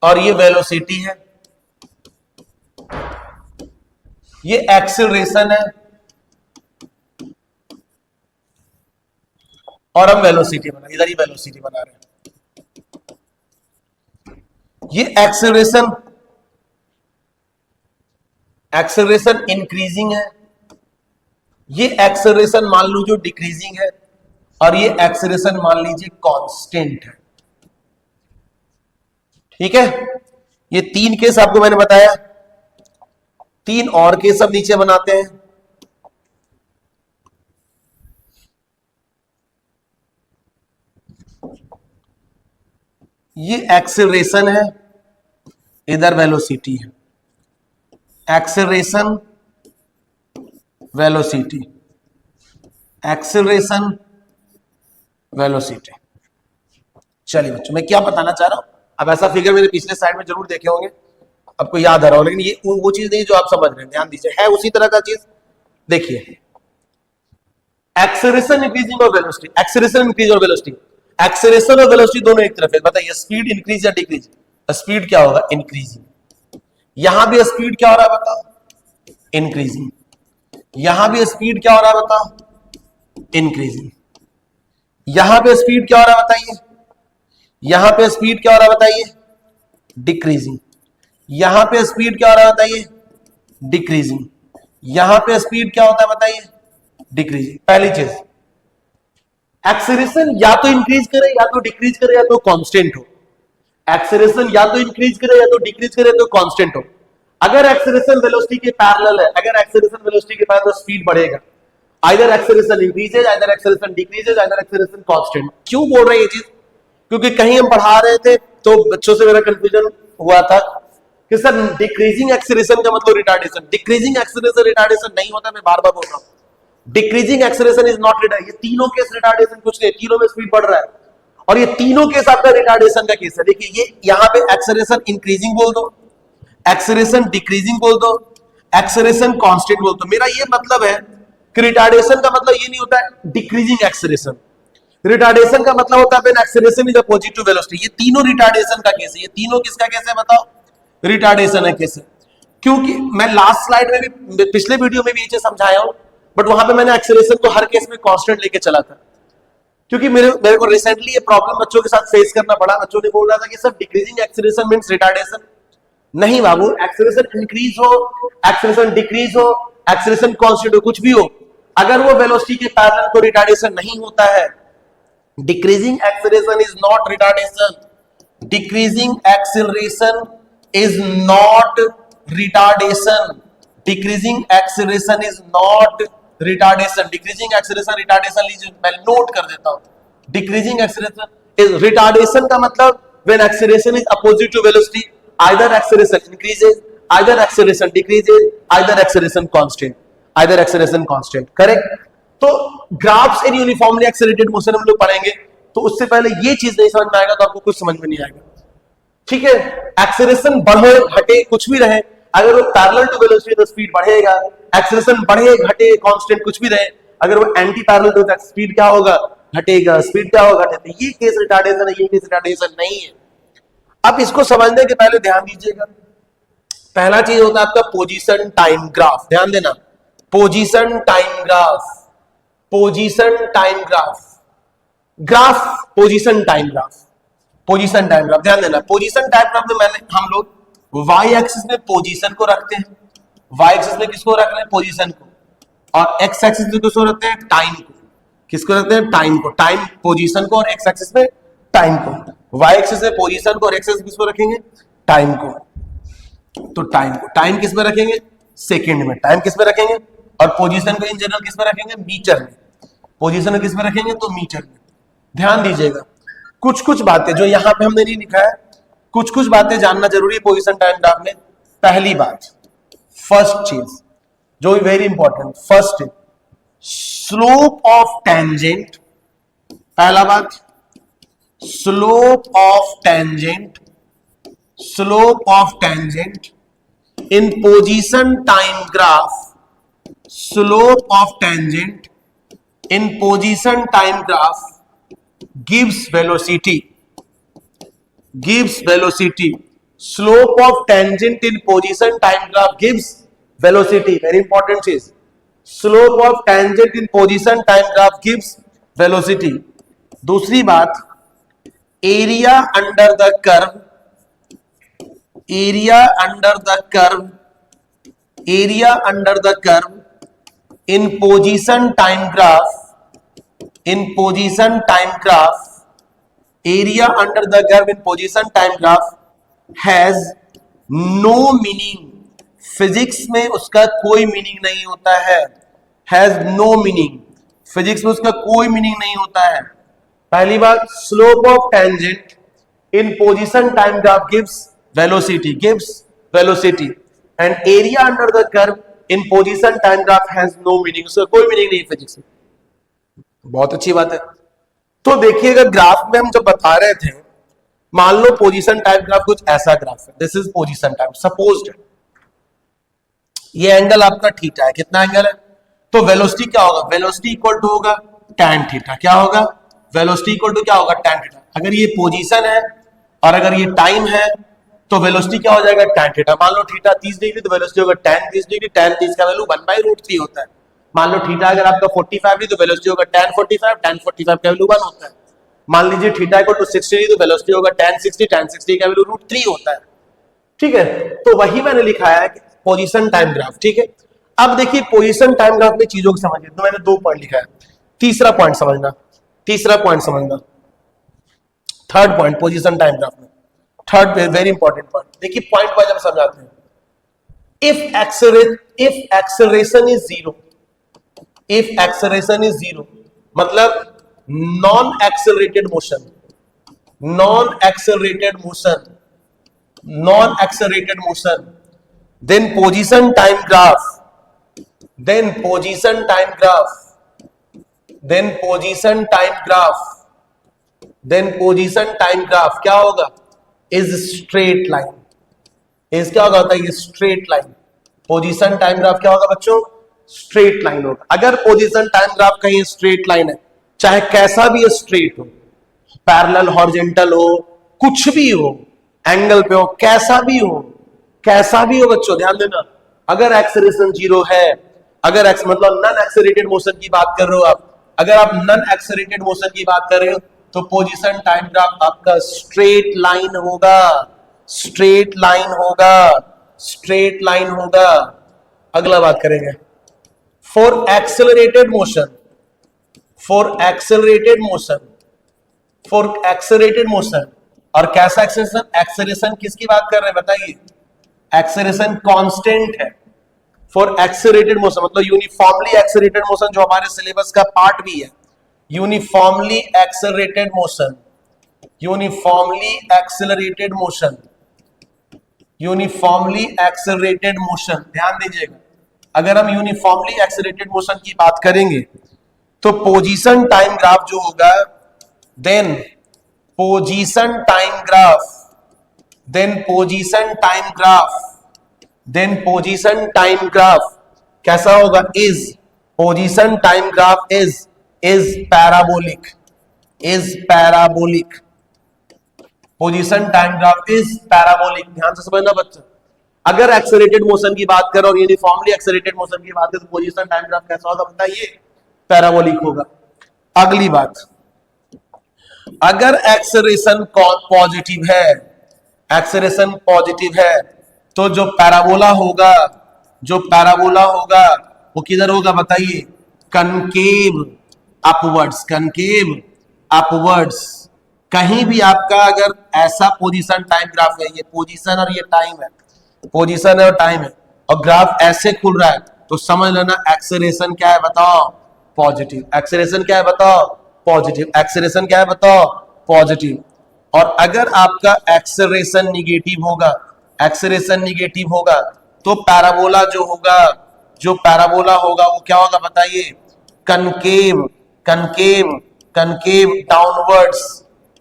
और ये वेलोसिटी है, ये एक्सेलरेशन है, और हम वेलोसिटी बना, इधर ही वेलोसिटी बना रहे हैं। ये एक्सेलरेशन, एक्सेलरेशन इंक्रीजिंग है, ये एक्सेलरेशन मान लो जो डिक्रीजिंग है, और ये एक्सेलरेशन मान लीजिए कांस्टेंट है। ठीक है, ये तीन केस आपको मैंने बताया, तीन और केस अब नीचे बनाते हैं। ये एक्सेलरेशन है, इधर वेलोसिटी है, एक्सेलरेशन वेलोसिटी, एक्सेलरेशन वेलोसिटी। चलिए बच्चों, मैं क्या बताना चाह रहा हूं, अब ऐसा फिगर मेरे पिछले स्लाइड में जरूर देखे होंगे, आपको याद आ रहा हो, लेकिन ये वो चीज नहीं जो आप समझ रहे हैं, ध्यान दीजिए, है उसी तरह का चीज। देखिए, एक्सेलरेशन इंक्रीजिंग और वेलोसिटी, एक्सेलरेशन इंक्रीज और वेलोसिटी, एक्सेलरेशन और वेलोसिटी दोनों एक तरफ है। बताइए स्पीड इंक्रीज या डिक्रीज? स्पीड क्या होगा? इंक्रीजिंग। यहां भी स्पीड क्या हो रहा है बताओ? इंक्रीजिंग। यहां भी स्पीड क्या हो रहा है बताओ? इंक्रीजिंग। यहां पे स्पीड क्या हो रहा है बताइए? यहां पे स्पीड क्या हो रहा है बताइए? डिक्रीजिंग। यहां पे स्पीड क्या हो रहा है बताइए? डिक्रीजिंग। यहां पे स्पीड क्या होता है बताइए? डिक्रीजिंग। पहली चीज, एक्सेलरेशन या तो इंक्रीज करे या तो डिक्रीज करे या तो कांस्टेंट हो। एक्सेलरेशन या तो इंक्रीज करे या तो डिक्रीज करे तो कांस्टेंट हो। अगर एक्सेलरेशन वेलोसिटी के पैरेलल है, अगर एक्सेलरेशन वेलोसिटी के पैरेलल, तो स्पीड बढ़ेगा। Either acceleration increases, either acceleration decreases, either acceleration constant. क्यों बोल रहे हैं ये चीज? क्योंकि कहीं हम पढ़ा रहे थे तो बच्चों से मेरा कंफ्यूजन हुआ था कि सर डिक्रीजिंग एक्सेलरेशन का मतलब रिटार्डेशन, डिक्रीजिंग एक्सेलरेशन रिटार्डेशन नहीं होता। मैं बार बार बोल रहा हूं, decreasing acceleration is not retardation. ये तीनों केस रिटार्डेशन कुछ नहीं, तीनों में स्पीड बढ़ रहा है, और ये तीनों केस आपका रिटार्डेशन का केस है। देखिए, ये यहां पे एक्सेलरेशन इंक्रीजिंग बोल दो, एक्सेलरेशन डिक्रीजिंग बोल दो, एक्सेलरेशन कांस्टेंट बोल दो। मेरा ये मतलब है कि रिटार्डेशन का मतलब ये नहीं होता है डिक्रीजिंग एक्सेलरेशन, रिटार्डेशन का मतलब होता है when acceleration is opposite to velocity. ये तीनों रिटार्डेशन का केस है। ये तीनों किसका केस है बताओ? रिटार्डेशन है केस है। क्योंकि मैं लास्ट स्लाइड में भी, पिछले वीडियो में भी ये चीज समझाया हूं, बट वहां पे मैंने एक्सेलरेशन को हर केस में कांस्टेंट लेके चला था, क्योंकि मेरे को रिसेंटली ये प्रॉब्लम बच्चों के साथ फेस करना पड़ा। बच्चों ने बोल रहा था कि sir decreasing acceleration means retardation. नहीं बाबू, एक्सेलरेशन इंक्रीज हो, एक्सेलरेशन डिक्रीज हो, एक्सेलरेशन कांस्टेंट हो, कुछ भी हो, अगर वो वेलोसिटी के पैरेलल तो रिटार्डेशन नहीं होता है। Decreasing acceleration is not retardation, decreasing acceleration is not retardation, decreasing acceleration is not retardation, decreasing acceleration retardation लीजिए, मैं नोट कर देता हूं। डिक्रीजिंग एक्सेलरेशन इज रिटार्डेशन का मतलब when acceleration is opposite to velocity, either acceleration increases, either acceleration decreases, either acceleration constant, either acceleration constant. Correct? तो graphs in uniformly accelerated motion हम लोग पढ़ेंगे, तो उससे पहले ये चीज नहीं समझ में आएगा तो आपको कुछ समझ में नहीं आएगा। ठीक है, एक्सेलरेशन बढ़े घटे कुछ भी रहे, अगर वो पैरेलल टू वेलोसिटी तो स्पीड बढ़ेगा, एक्सेलरेशन बढ़े घटे कांस्टेंट कुछ भी रहे, अगर वो एंटी पैरेलल तो स्पीड क्या होगा? घटेगा। स्पीड क्या होगा? घटेगा। ये केस रिटार्डेशन है, ये केस रिटार्डेशन नहीं है। अब इसको समझने के पहले ध्यान दीजिएगा, पहला चीज होता है आपका पोजीशन टाइम ग्राफ। ध्यान देना, position time graph, position time graph, graph position time graph, position time graph. ध्यान देना, पोजीशन टाइम ग्राफ में मैंने हम लोग वाई एक्सिस में पोजीशन को रखते हैं, वाई एक्सिस में किसको रख रहे हैं? पोजीशन को, और एक्स एक्सिस में किसको रखते हैं? टाइम को। किसको रखते हैं? टाइम को। टाइम पोजीशन को, और एक्स एक्सिस में टाइम को। वाई एक्सिस में पोजीशन को और एक्स एक्सिस किसको रखेंगे? टाइम को। तो टाइम को, टाइम किस में रखेंगे? सेकंड में। टाइम किस में रखेंगे? और पोजीशन को इन जनरल किस में रखेंगे? मीटर में। पोजीशन को किस में रखेंगे? तो मीटर में। ध्यान दीजिएगा, कुछ कुछ बातें जो यहां पे हमने नहीं लिखा है, कुछ कुछ बातें जानना जरूरी है पोजीशन टाइम ग्राफ में। पहली बात, फर्स्ट चीज जो very important, first slope of tangent. पहला बात, slope of tangent, slope of tangent in position time graph, स्लोप ऑफ टेंजेंट in position time graph gives velocity, gives velocity slope of tangent in position time graph gives velocity, very important चीज, slope of tangent in position time graph gives velocity. दूसरी बात, area under the curve, area under the curve, area under the curve in position time graph, in position time graph, area under the curve in position time graph has no meaning, physics में उसका कोई मीनिंग नहीं होता है, has no meaning, फिजिक्स में उसका कोई मीनिंग नहीं होता है। पहली बात, slope of tangent in position time graph gives velocity, gives velocity, and area under the curve in position time graph has no meaning, उसका कोई मीनिंग नहीं फिजिक्स में। बहुत अच्छी बात है। तो देखिएगा ग्राफ में हम जब बता रहे थे, मान लो पोजीशन टाइम ग्राफ कुछ ऐसा ग्राफ है, this is position time, supposed ये एंगल आपका थीटा है, कितना एंगल है, तो वेलोसिटी क्या होगा, वेलोसिटी इक्वल टू होगा tan थीटा, क्या होगा, वेलोसिटी इक्वल टू क्या होगा, tan थीटा। अगर ये पोजीशन है और अगर ये टाइम है तो वेलोसिटी क्या हो जाएगा, tan थीटा। मान लो थीटा 30 डिग्री तो वेलोसिटी होगा tan 30 डिग्री, tan 30 का वैल्यू 1/√3 होता है। मान लो थीटा अगर आपका 45 डिग्री तो वेलोसिटी होगा tan 45, tan 45 का वैल्यू 1 होता है। मान लीजिए थीटा इक्वल टू 60 डिग्री तो वेलोसिटी होगा tan 60, tan 60 का वैल्यू √3 होता है। ठीक है, तो वही मैंने लिखाया है पोजीशन टाइम ग्राफ। ठीक है, अब देखिए पोजीशन टाइम ग्राफ में चीजों को समझिए, तो मैंने 2 पॉइंट लिखा है, तीसरा पॉइंट समझना, तीसरा पॉइंट समझना, third point position time graph में, थर्ड वेरी इंपॉर्टेंट पॉइंट। देखिए पॉइंट वाइज हम समझाते हैं। If acceleration is zero, if acceleration is zero मतलब non accelerated motion, non accelerated motion, non accelerated motion, then position time graph, then position time graph, then position time graph, then position time graph क्या होगा, is straight line, is क्या होगा, ये straight line, position time graph क्या होगा बच्चों, स्ट्रेट लाइन होगा। अगर पोजीशन टाइम ग्राफ कहीं स्ट्रेट लाइन है, चाहे कैसा भी स्ट्रेट हो, पैरेलल हॉरिजॉन्टल हो, कुछ भी हो, एंगल पे हो, कैसा भी हो, कैसा भी हो बच्चों, ध्यान देना, अगर एक्सेलरेशन जीरो है, अगर एक्स मतलब नॉन एक्सेलरेटेड मोशन की बात कर रहे हो आप, अगर आप नॉन एक्सेलरेटेड मोशन की बात कर रहे हो तो पोजीशन टाइम ग्राफ आपका स्ट्रेट लाइन होगा, स्ट्रेट लाइन होगा, स्ट्रेट लाइन होगा। अगला बात करेंगे, for accelerated motion, for accelerated motion, for accelerated motion, और कैसा एक्सेलरेशन, एक्सेलरेशन किसकी बात कर रहे हैं बताइए, एक्सेलरेशन कांस्टेंट है। फॉर एक्सेलरेटेड मोशन मतलब यूनिफॉर्मली एक्सेलरेटेड मोशन, जो हमारे सिलेबस का पार्ट भी है, uniformly accelerated motion, uniformly accelerated motion, uniformly accelerated motion, ध्यान दीजिएगा। अगर हम यूनिफॉर्मली एक्सेलरेटेड मोशन की बात करेंगे तो पोजीशन टाइम ग्राफ जो होगा, then position time graph, then position time graph, then position time graph कैसा होगा, is position time graph is parabolic, is parabolic, position time graph is parabolic। ध्यान से समझना बच्चा, अगर एक्सेलरेटेड मोशन की बात करें और यूनिफॉर्मली एक्सेलरेटेड मोशन की बात करें तो पोजीशन टाइम ग्राफ कैसा होगा बताइए, पैराबोलिक होगा। अगली बात, अगर एक्सेलरेशन पॉजिटिव है, एक्सेलरेशन पॉजिटिव है तो जो पैराबोला होगा, जो पैराबोला होगा वो किधर होगा बताइए, कनकेव अपवर्ड्स, कनकेव अपवर्ड्स। कहीं भी आपका अगर ऐसा पोजीशन टाइम ग्राफ है, ये पोजीशन और ये टाइम है, पोजीशन है और टाइम है, और ग्राफ ऐसे खुल रहा है तो समझ लेना एक्सेलरेशन क्या है बताओ, पॉजिटिव। एक्सेलरेशन क्या है बताओ, पॉजिटिव। एक्सेलरेशन क्या है बताओ, पॉजिटिव। और अगर आपका एक्सेलरेशन निगेटिव होगा, एक्सेलरेशन निगेटिव होगा तो पैराबोला जो होगा, जो पैराबोला होगा वो क्या होगा बताइए, concave, concave, concave downwards,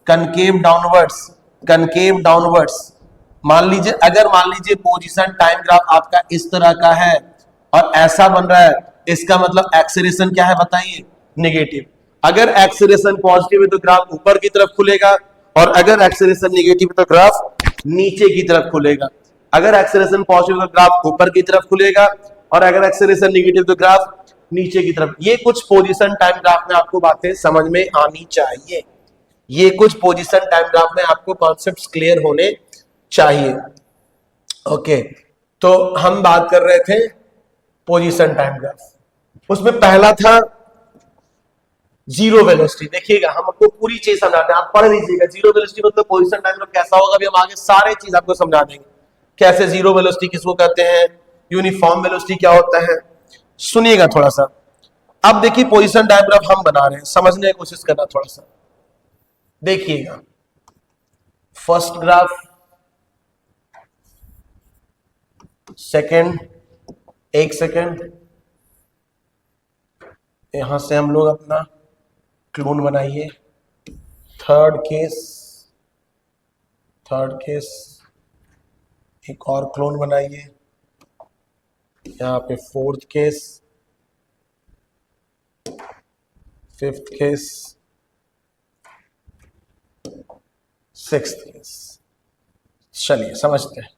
concave downwards, concave downwards. मान लीजिए, अगर मान लीजिए पोजीशन टाइम ग्राफ आपका इस तरह का है और ऐसा बन रहा है, इसका मतलब एक्सेलरेशन क्या है बताइए, नेगेटिव। अगर एक्सेलरेशन पॉजिटिव है तो ग्राफ ऊपर की तरफ खुलेगा, और अगर एक्सेलरेशन नेगेटिव है तो ग्राफ नीचे की तरफ खुलेगा। अगर एक्सेलरेशन पॉजिटिव तो ग्राफ ऊपर की तरफ खुलेगा, और अगर एक्सेलरेशन नेगेटिव तो ग्राफ नीचे की तरफ। ये कुछ पोजीशन टाइम ग्राफ में आपको बातें समझ में आनी चाहिए। ये कुछ पोजीशन टाइम ग्राफ में आपको कॉन्सेप्ट्स क्लियर होने चाहिए। ओके, तो हम बात कर रहे थे पोजीशन टाइम ग्राफ। उसमें पहला था जीरो वेलोसिटी। देखिएगा हम आपको पूरी चीज समझाते हैं, आप पढ़ लीजिएगा। जीरो वेलोसिटी मतलब पोजीशन टाइम ग्राफ कैसा होगा, अभी हम आगे सारे चीज आपको समझा देंगे। कैसे जीरो वेलोसिटी किसको कहते हैं, यूनिफॉर्म वेलोसिटी क्या होता है, सुनिएगा थोड़ा सा। अब देखिए पोजीशन टाइम ग्राफ हम बना रहे हैं, समझने की कोशिश करना थोड़ा सा। देखिएगा फर्स्ट ग्राफ, सेकंड, एक सेकंड, यहां से हम लोग अपना क्लोन बनाइए। थर्ड केस, एक और क्लोन बनाइए। यहाँ पे fourth case, fifth case, sixth case. चलिए समझते हैं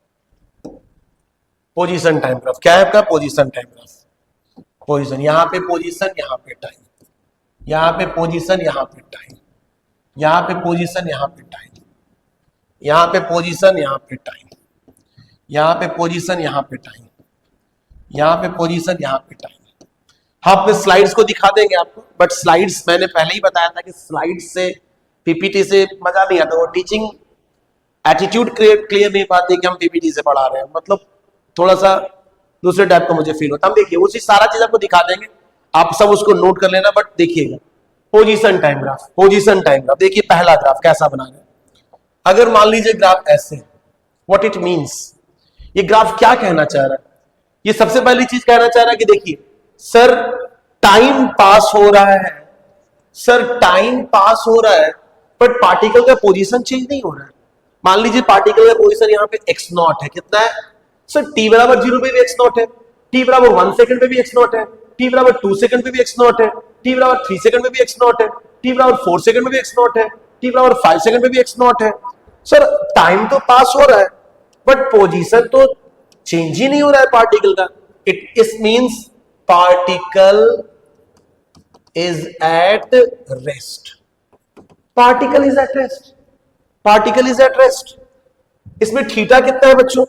पोजीशन टाइम ग्राफ क्या है आपका। पोजीशन टाइम ग्राफ, पोजीशन, यहाँ पे पोजीशन, यहाँ पे टाइम, यहाँ पे पोजीशन, यहाँ पे टाइम, यहाँ पे पोजीशन, यहाँ पे टाइम, यहाँ पे पोजीशन, यहाँ पे टाइम, यहाँ पे पोजीशन, यहाँ पे टाइम, यहाँ पे पोजीशन, यहाँ पे टाइम। हम अपने स्लाइड्स को दिखा देंगे आपको, बट स्लाइड्स मैंने पहले ही बताया था कि स्लाइड्स से पीपीटी से मजा नहीं आता। वो टीचिंग एटीट्यूड क्लियर नहीं पाती कि हम पीपीटी से पढ़ा रहे हैं, मतलब थोड़ा सा दूसरे टाइप का मुझे फील होता है। हम देखिए उसी सारा चीज आपको दिखा देंगे, आप सब उसको नोट कर लेना। बट देखिएगा position time graph, position time graph. देखिए पहला ग्राफ कैसा बना रहे हैं। अगर मान लीजिए ग्राफ ऐसे, व्हाट इट मींस, ये ग्राफ क्या कहना चाह रहा है। ये सबसे पहली चीज कहना चाह रहा है कि देखिए सर टाइम पास हो रहा है, सर टाइम पास हो रहा है, बट पार्टिकल का पोजीशन चेंज नहीं हो रहा है। मान लीजिए पार्टिकल का पोजीशन यहाँ पे x नॉट है, कितना है सर, t बराबर 0 पे भी x नॉट है, t बराबर 1 सेकंड पे भी x नॉट है, t बराबर 2 सेकंड पे भी x नॉट है, t बराबर 3 सेकंड पे भी x नॉट है, t बराबर 4 सेकंड पे भी x नॉट है, t बराबर 5 सेकंड पे भी x नॉट है। सर टाइम तो पास हो रहा है, बट पोजीशन तो चेंज ही नहीं हो रहा है पार्टिकल का। It means particle is at rest, particle is at rest, particle is at rest. इसमें थीटा कितना है बच्चों,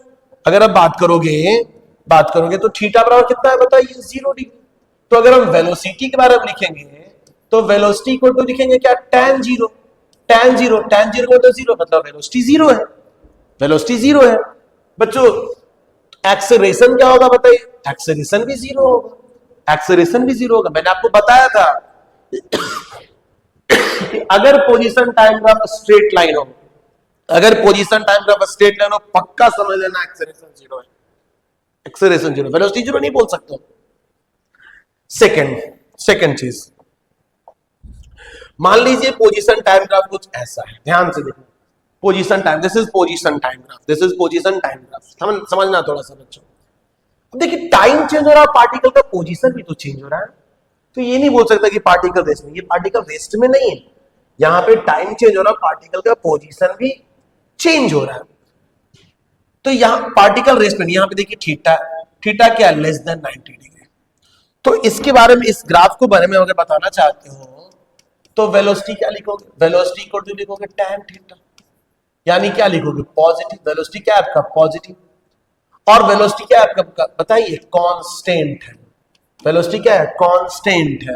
अगर आप बात करोगे तो थीटा बराबर कितना है बताइए, 0 डिग्री। तो अगर हम वेलोसिटी के बारे में लिखेंगे तो वेलोसिटी को तो लिखेंगे क्या, tan 0, tan 0, tan 0 को तो 0, मतलब वेलोसिटी 0 है, वेलोसिटी 0 है। बच्चों एक्सेलरेशन क्या होगा बताइए, एक्सेलरेशन भी 0 होगा, एक्सेलरेशन भी 0 होगा। मैंने आपको बताया था कि अगर position time graph straight line हो, अगर position time graph straight line हो, पक्का समझ लेना एक्सेलरेशन 0 है, एक्सेलरेशन 0, वेलोसिटी 0 नहीं बोल सकते। सेकंड चीज, मान लीजिए पोजीशन टाइम ग्राफ कुछ ऐसा है, ध्यान से देखो। Position time, this is position time graph, this is position time graph. समझना थोड़ा सा बच्चों। अब देखिए टाइम चेंज हो रहा है, पार्टिकल का पोजीशन भी तो चेंज हो रहा है। तो ये नहीं बोल सकता कि पार्टिकल रेस्ट में, ये पार्टिकल रेस्ट में नहीं है, यहां पे टाइम चेंज हो रहा है, पार्टिकल का पोजीशन भी चेंज हो रहा है। तो यहां पार्टिकल रेस्ट में, यहां पे देखिए थीटा, थीटा क्या है, लेस देन 90 डिग्री। तो इसके बारे में, इस ग्राफ को बारे में अगर बताना चाहते हो तो वेलोसिटी क्या लिखोगे, वेलोसिटी को तो लिखोगे tan थीटा, यानी क्या लिखोगे, पॉजिटिव। वेलोसिटी क्या है आपका, पॉजिटिव। और वेलोसिटी क्या है आपका बताइए, कांस्टेंट है। वेलोसिटी क्या है, कांस्टेंट है।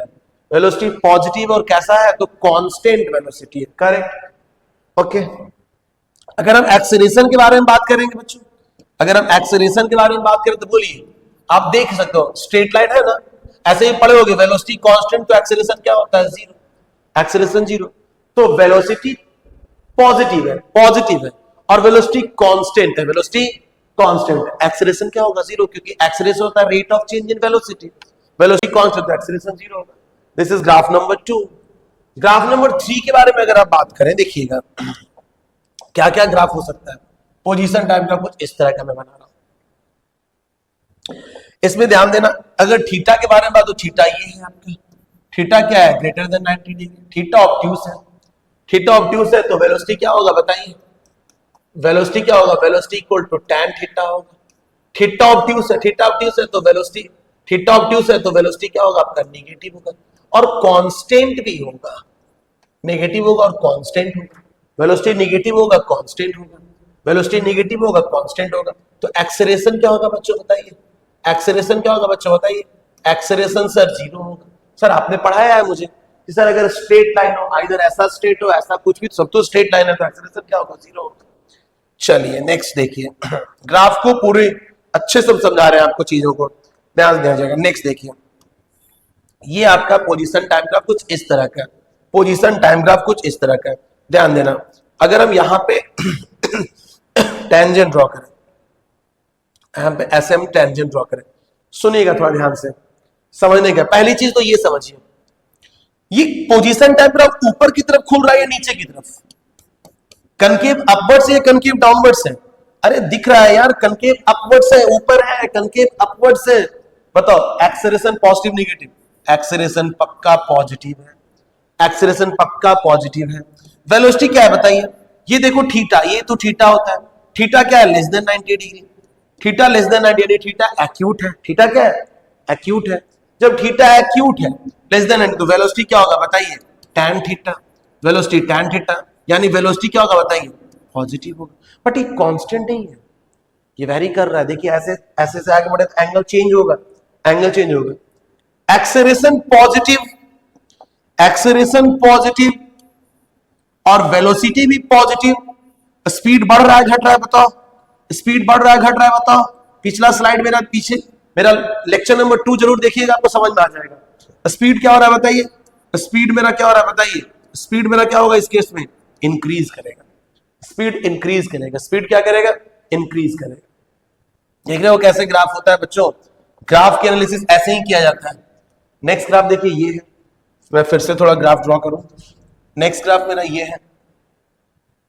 वेलोसिटी पॉजिटिव और कैसा है, तो कांस्टेंट वेलोसिटी है, करेक्ट। ओके, अगर हम एक्सेलरेशन के बारे में बात करेंगे बच्चों, अगर हम एक्सेलरेशन के बारे में बात करें तो बोलिए, आप देख सकते हो स्ट्रेट लाइन है ना, ऐसे ही पढ़े होगे, वेलोसिटी कांस्टेंट तो एक्सेलरेशन क्या होता है, 0, एक्सेलरेशन 0। तो वेलोसिटी पॉजिटिव है और वेलोसिटी कांस्टेंट है, वेलोसिटी कांस्टेंट। एक्सेलरेशन क्या होगा, 0, क्योंकि एक्सेलरेशन होता है rate of change in velocity, velocity constant, acceleration 0 होगा। This is graph number 2। Graph number 3 के बारे में अगर आप बात करें, देखिएगा क्या क्या ग्राफ हो सकता है। पोजीशन टाइम ग्राफ कुछ इस तरह का मैं बना रहा हूं, इसमें ध्यान देना। अगर थीटा के बारे में बात, तो थीटा ये है आपका, थीटा क्या है, greater than 90 degree. Theta obtuse है, थीटा ऑब्ट्यूस है, तो वेलोसिटी क्या होगा बताइए, वेलोसिटी क्या होगा, velocity equal to tan theta होगा। थीटा ऑब्ट्यूस है, थीटा ऑब्ट्यूस है तो वेलोसिटी, थीटा ऑब्ट्यूस है तो वेलोसिटी क्या होगा आपका, नेगेटिव होगा और कांस्टेंट भी होगा, नेगेटिव होगा और कांस्टेंट होगा। वेलोसिटी नेगेटिव होगा, कांस्टेंट होगा, वेलोसिटी नेगेटिव होगा, कांस्टेंट होगा। तो एक्सेलरेशन क्या होगा बच्चों बताइए, एक्सेलरेशन क्या होगा बच्चों बताइए, एक्सेलरेशन सर जीरो होगा। सर आपने पढ़ाया है मुझे कि सर अगर स्ट्रेट लाइन हो, इधर ऐसा स्ट्रेट हो ऐसा कुछ भी, सब तो स्ट्रेट लाइन है तो एक्सेलरेशन क्या होगा, जीरो होगा। चलिए नेक्स्ट देखिए, ग्राफ को पूरे अच्छे से समझा रहे हैं आपको, चीजों को ध्यान दिया जाएगा। नेक्स्ट देखिए, ये आपका पोजीशन टाइम ग्राफ कुछ इस तरह का, पोजीशन टाइम ग्राफ कुछ इस तरह का, ध्यान देना। अगर हम यहां पे टेंजेंट ड्रॉ करें, यहां पे ऐसे हम टेंजेंट ड्रॉ करें, सुनिएगा थोड़ा ध्यान से समझने का। पहली चीज तो ये समझिए, ये पोजीशन टाइम ग्राफ ऊपर की तरफ खुल रहा है या नीचे की तरफ, कनकेव अपवर्ड से या कनकेव डाउनवर्ड से, अरे दिख रहा है यार, कनकेव अपवर्ड से ऊपर है, कनकेव अपवर्ड से। बताओ एक्सेलरेशन पॉजिटिव नेगेटिव, एक्सेलरेशन पक्का पॉजिटिव है, एक्सेलरेशन पक्का पॉजिटिव है। वेलोसिटी क्या है बताइए, ये देखो थीटा, ये तो थीटा होता है, थीटा क्या है, less than 90 degree, theta less than 90 degree, theta acute है, थीटा क्या है, एक्यूट है। जब थीटा एक्यूट है लेस देन 90, तो वेलोसिटी क्या होगा बताइए, tan theta, velocity tan theta, यानी वेलोसिटी क्या होगा बताइए, पॉजिटिव होगा। बट ये कांस्टेंट नहीं है, ये वेरी कर रहा है, देखिए ऐसे ऐसे से आगे बढ़े तो एंगल चेंज होगा, एंगल चेंज होगा। एक्सेलरेशन पॉजिटिव, एक्सेलरेशन पॉजिटिव और वेलोसिटी भी पॉजिटिव। स्पीड बढ़ रहा है घट रहा है बताओ, स्पीड बढ़ रहा है घट रहा है बताओ। पिछला स्लाइड मेरा, पीछे मेरा लेक्चर नंबर 2 जरूर देखिएगा, आपको समझ में आ जाएगा। स्पीड क्या हो रहा है बताइए, स्पीड मेरा क्या हो रहा है बताइए, स्पीड मेरा क्या होगा इस केस में, इंक्रीज करेगा, स्पीड इंक्रीज करेगा, स्पीड क्या करेगा, इंक्रीज करेगा। देख रहे हो कैसे ग्राफ होता है बच्चों, ग्राफ की एनालिसिस ऐसे ही किया जाता है। नेक्स्ट ग्राफ देखिए, ये है, मैं फिर से थोड़ा ग्राफ ड्रॉ करूं। नेक्स्ट ग्राफ मेरा ये है,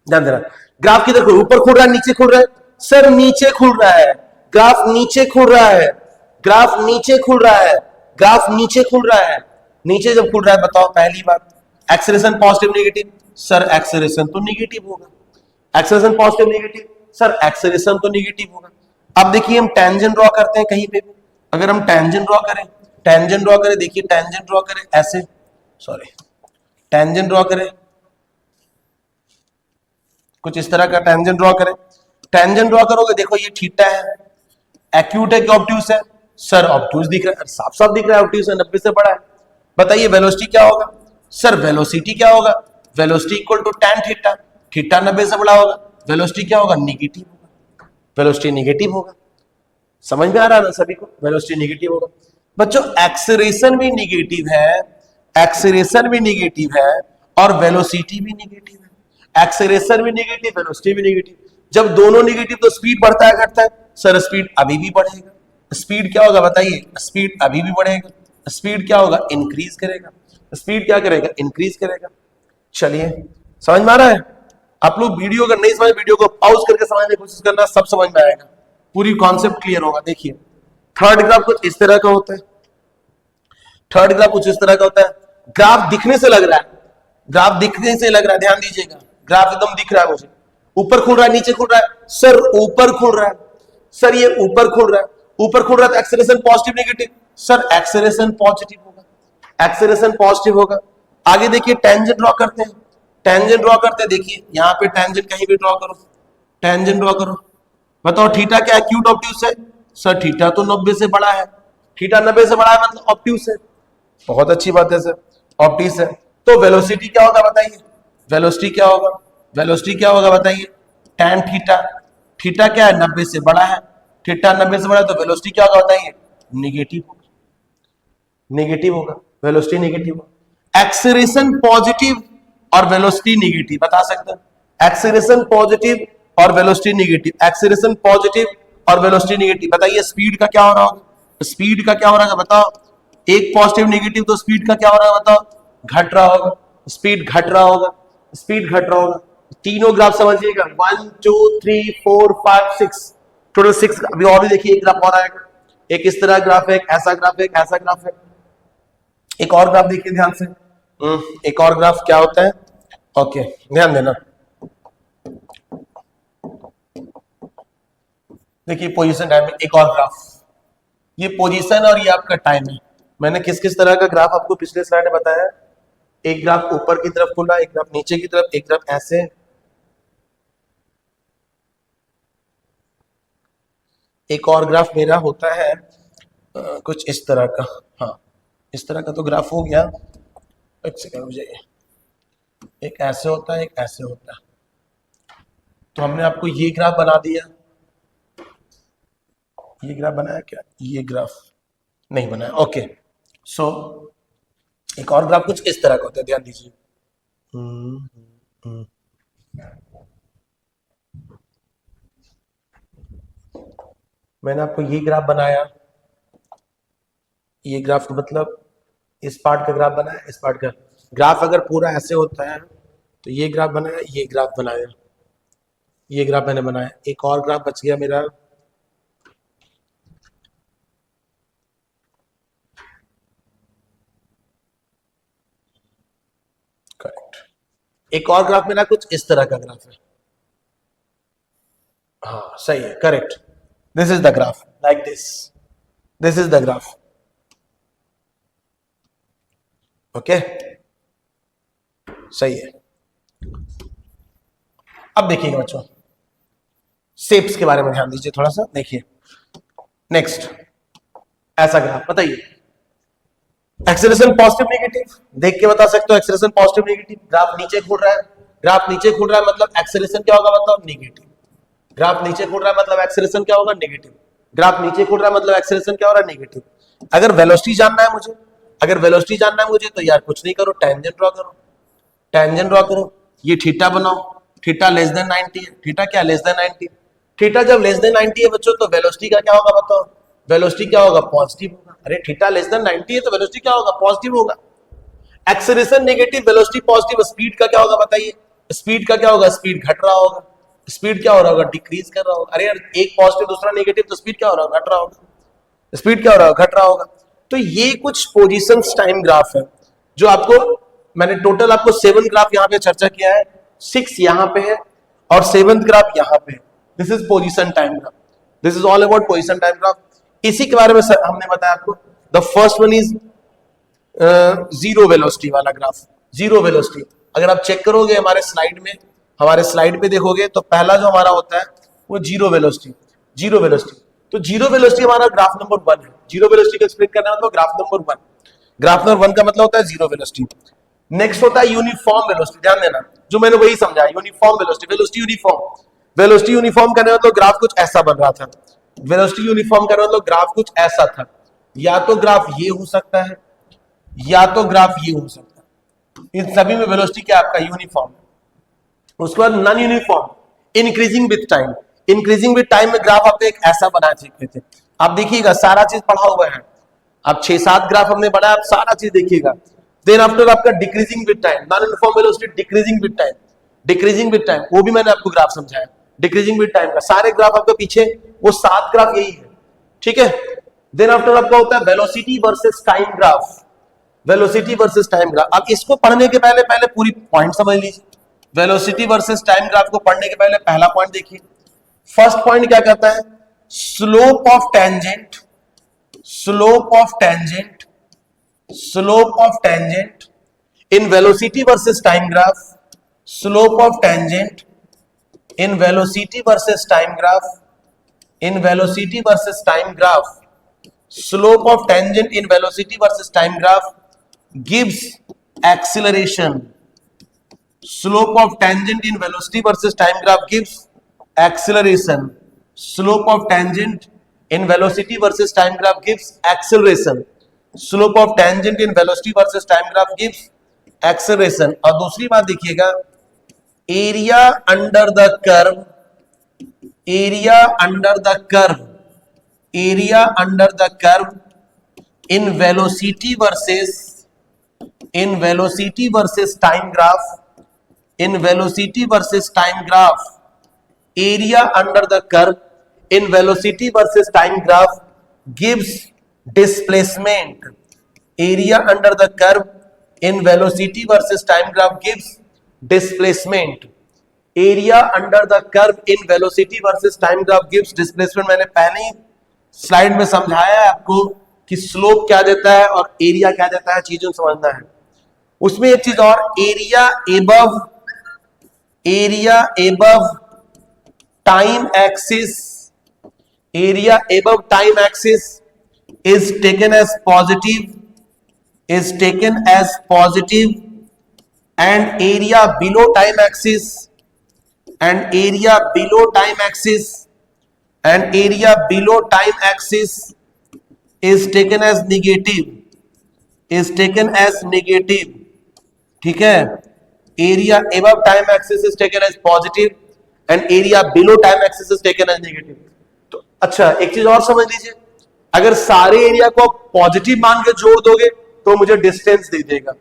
ध्यान देना। ग्राफ की देखो, ऊपर खुल रहा है नीचे खुल रहा है, सर नीचे खुल रहा है, ग्राफ नीचे खुल रहा है, ग्राफ नीचे खुल रहा है, ग्राफ नीचे खुल रहा है। नीचे जब खुल रहा है बताओ, पहली बात acceleration positive negative, sir acceleration तो नेगेटिव होगा, acceleration positive negative, sir acceleration तो नेगेटिव होगा। अब देखिए हम टेंजेंट ड्रॉ करते हैं कहीं पे भी, अगर हम टेंजेंट ड्रॉ करें, टेंजेंट ड्रॉ करें, देखिए टेंजेंट ड्रॉ करें ऐसे, सॉरी टेंजेंट ड्रॉ करें कुछ इस तरह का, टेंजेंट ड्रॉ करें, टेंजेंट ड्रॉ करोगे देखो ये थीटा है, एक्यूट है कि ऑब्ट्यूस है, सर ऑब्ट्यूस दिख रहा है, साफ साफ दिख रहा है ऑब्ट्यूस है, 90 से बड़ा है। बताइए वेलोसिटी क्या होगा, सर वेलोसिटी क्या होगा, velocity equal to tan theta, theta 90 से बड़ा होगा, वेलोसिटी क्या होगा, निगेटिव होगा, वेलोसिटी निगेटिव होगा। समझ में आ रहा है ना सभी को, वेलोसिटी निगेटिव होगा। बच्चों एक्सेलरेशन भी निगेटिव है, एक्सेलरेशन भी निगेटिव है और वेलोसिटी भी निगेटिव है, एक्सेलरेशन भी निगेटिव, वेलोसिटी भी निगेटिव। जब दोनों निगेटिव तो स्पीड बढ़ता है घटता है, सर स्पीड अभी भी बढ़ेगा, स्पीड क्या होगा बताइए, स्पीड अभी भी बढ़ेगा, स्पीड क्या होगा, इंक्रीज करेगा, स्पीड क्या करेगा, इंक्रीज करेगा। चलिए समझ में आ रहा है, आप लोग वीडियो अगर नहीं समझ, वीडियो को पॉज करके समझने की कोशिश करना, सब समझ में आएगा, पूरी कॉन्सेप्ट क्लियर होगा। देखिए थर्ड ग्राफ कुछ इस तरह का होता है, थर्ड ग्राफ कुछ इस तरह का होता है। ग्राफ दिखने से लग रहा है, ग्राफ दिखने से लग रहा है, ध्यान दीजिएगा, ग्राफ एकदम दिख रहा है मुझे, ऊपर खुल रहा है नीचे खुल रहा है, सर ऊपर खुल रहा है, सर ये ऊपर खुल रहा है, ऊपर खुल रहा है तो acceleration positive negative, sir acceleration positive होगा, एक्सेलरेशन पॉजिटिव होगा। आगे देखिए टेंजेंट ड्रॉ करते हैं, टेंजेंट ड्रॉ करते हैं, देखिए यहां पे टेंजेंट कहीं भी ड्रॉ करो, टेंजेंट ड्रॉ करो, बताओ थीटा क्या एक्यूट ऑब्ट्यूस है, सर थीटा तो 90 से बड़ा है, थीटा 90 से बड़ा है मतलब ऑब्ट्यूस है, बहुत अच्छी बात है सर, ऑब्ट्यूस है। तो वेलोसिटी क्या होगा बताइए, वेलोसिटी क्या होगा, वेलोसिटी क्या होगा बताइए, tan थीटा, थीटा क्या है 90 से बड़ा है, थीटा 90 से बड़ा है तो वेलोसिटी क्या होगा बताइए, निगेटिव होगा, निगेटिव होगा, वेलोसिटी निगेटिव होगा। एक्सेलरेशन पॉजिटिव और वेलोसिटी निगेटिव, बता सकते हैं एक्सेलरेशन पॉजिटिव और वेलोसिटी निगेटिव, एक्सेलरेशन पॉजिटिव और वेलोसिटी निगेटिव। बताइए स्पीड का क्या हो रहा होगा, स्पीड का क्या हो रहा है बताओ, एक पॉजिटिव निगेटिव तो स्पीड का क्या हो रहा है बताओ, घट रहा होगा, स्पीड घट रहा होगा, स्पीड घट रहा होगा। तीनों ग्राफ समझिएगा, 1 2 3 4 5 6, टोटल 6। अभी और भी देखिए एक ग्राफ और आएगा, एक इस तरह ग्राफ है, एक ऐसा ग्राफ है, एक ऐसा ग्राफ है, एक और ग्राफ देखिए ध्यान से, एक और ग्राफ क्या होता है, ओके ध्यान देना। देखिए पोजीशन टाइम में एक और ग्राफ, ये पोजीशन और ये आपका टाइम है। मैंने किस किस तरह का ग्राफ आपको पिछले स्लाइड में बताया, एक ग्राफ ऊपर की तरफ खुला, एक ग्राफ नीचे की तरफ, एक ग्राफ ऐसे, एक और ग्राफ मेरा होता है कुछ इस तरह का। हाँ, इस तरह का तो ग्राफ हो गया। एक सेकंड हो जाइए, एक ऐसे होता है, एक ऐसे होता है। तो हमने आपको ये ग्राफ बना दिया, ये ग्राफ बनाया क्या, ये ग्राफ नहीं बनाया। ओके, सो एक और ग्राफ कुछ इस तरह का होता है, ध्यान दीजिए। मैंने आपको ये ग्राफ बनाया, ये ग्राफ का मतलब इस पार्ट का ग्राफ बनाया, इस पार्ट का ग्राफ अगर पूरा ऐसे होता है तो ये ग्राफ बनाया, ये ग्राफ बनाया, ये ग्राफ मैंने बनाया। एक और ग्राफ बच गया मेरा, करेक्ट, एक और ग्राफ मेरा कुछ इस तरह का ग्राफ है। हाँ सही है, correct, this is the graph like this is the graph. Okay, सही है। अब देखिएगा बच्चों, शेप्स के बारे में ध्यान दीजिए थोड़ा सा, देखिए नेक्स्ट ऐसा ग्राफ बताइए, एक्सेलरेशन पॉजिटिव नेगेटिव, देख के बता सकते हो एक्सेलरेशन पॉजिटिव नेगेटिव। ग्राफ नीचे खुल रहा है, ग्राफ नीचे खुल रहा है मतलब एक्सेलरेशन क्या होगा, मतलब नेगेटिव। ग्राफ नीचे खुल रहा है मतलब एक्सेलरेशन क्या होगा, नेगेटिव। ग्राफ नीचे खुल रहा है मतलब एक्सेलरेशन क्या हो रहा है, नेगेटिव। अगर वेलोसिटी जानना है मुझे, अगर वेलोसिटी जानना है मुझे, तो यार कुछ नहीं करो, टेंजेंट ड्रॉ करो, टेंजेंट ड्रॉ करो। ये थीटा बनाओ, थीटा लेस देन 90 है, थीटा क्या लेस देन 90, थीटा जब लेस देन 90 है बच्चों, तो वेलोसिटी का क्या होगा बताओ, वेलोसिटी क्या होगा, पॉजिटिव होगा। अरे थीटा लेस देन 90 है तो वेलोसिटी क्या होगा, पॉजिटिव होगा। Acceleration negative, velocity positive, speed का क्या होगा बताइए, स्पीड का क्या होगा, स्पीड घट रहा होगा। स्पीड क्या हो रहा होगा, डिक्रीज कर रहा होगा। अरे यार एक पॉजिटिव दूसरा नेगेटिव, तो स्पीड क्या हो रहा होगा, घट रहा होगा। स्पीड क्या हो रहा होगा, घट रहा होगा। तो ये कुछ पोजीशन टाइम ग्राफ है जो आपको मैंने टोटल आपको 7 ग्राफ यहाँ पे चर्चा किया है, 6 यहाँ पे है और 7th ग्राफ यहाँ पे है। This is position time graph, this is all about position time graph. इसी के बारे में हमने बताया आपको। The first one is zero velocity वाला ग्राफ, जीरो वेलोसिटी। अगर आप चेक करोगे हमारे स्लाइड में, हमारे स्लाइड पे देखोगे तो पहला जो हमारा होता है वो जीरो वेलोसिटी, जीरो वेलोसिटी। तो जीरो वेलोसिटी हमारा ग्राफ नंबर 1 है। जीरो वेलोसिटी को एक्सप्लेन करना है तो ग्राफ नंबर 1, ग्राफ नंबर 1 का मतलब होता है जीरो वेलोसिटी। नेक्स्ट होता है यूनिफॉर्म वेलोसिटी, ध्यान देना जो मैंने वही समझा, uniform velocity, velocity uniform. Velocity uniform करने मतलब ग्राफ कुछ ऐसा बन रहा था, वेलोसिटी यूनिफॉर्म करने मतलब ग्राफ कुछ ऐसा था। या तो ग्राफ ये हो सकता है या तो ग्राफ ये हो सकता है। इन सभी में वेलोसिटी क्या आपका यूनिफॉर्म। उसके बाद non uniform, increasing with time. Increasing with time में ग्राफ आपको एक ऐसा बना सकते थे। आप देखिएगा सारा चीज पढ़ा हुआ है, आप 6-7 ग्राफ हमने बनाया, आप सारा चीज देखिएगा। देन आफ्टर आपका decreasing with time, non uniform velocity decreasing with time, decreasing with time वो भी मैंने आपको ग्राफ समझाया। डिक्रीजिंग विथ टाइम का सारे ग्राफ आपके पीछे वो 7 ग्राफ यही है, ठीक है। देन आफ्टर आपका होता है velocity versus time graph, velocity versus time graph. अब इसको पढ़ने के पहले पहले पूरी पॉइंट समझ लीजिए। वेलोसिटी वर्सेस टाइम ग्राफ को पढ़ने के पहले पहला पॉइंट देखिए। फर्स्ट पॉइंट क्या कहता है, slope of tangent, slope of tangent, slope of tangent in velocity versus time graph, स्लोप of tangent in velocity versus time graph, in velocity versus time graph, slope of tangent in velocity versus time graph gives acceleration. Slope of tangent in velocity versus time graph gives acceleration. Slope of tangent in velocity versus time graph gives acceleration. Slope of tangent in velocity versus time graph gives acceleration. और दूसरी बात देखिएगा, area under the curve, area under the curve, area under the curve in velocity versus time graph, in velocity versus time graph, area under the curve in velocity versus time graph gives displacement. Area under the curve in velocity versus time graph gives displacement. Area under the curve in velocity versus time graph gives displacement. मैंने पहले ही स्लाइड में समझाया है आपको कि स्लोप क्या देता है और एरिया क्या देता है, चीजों समझना है। उसमें एक चीज और, area above time axis, area above time axis is taken as positive and area below time axis is taken as negative, ठीक है। area above time axis is taken as positive and area below time axis is taken as negative। तो अच्छा एक चीज और समझ लीजिए, अगर सारे एरिया को पॉजिटिव मान के जोड़ दोगे तो मुझे डिस्टेंस दे देगा,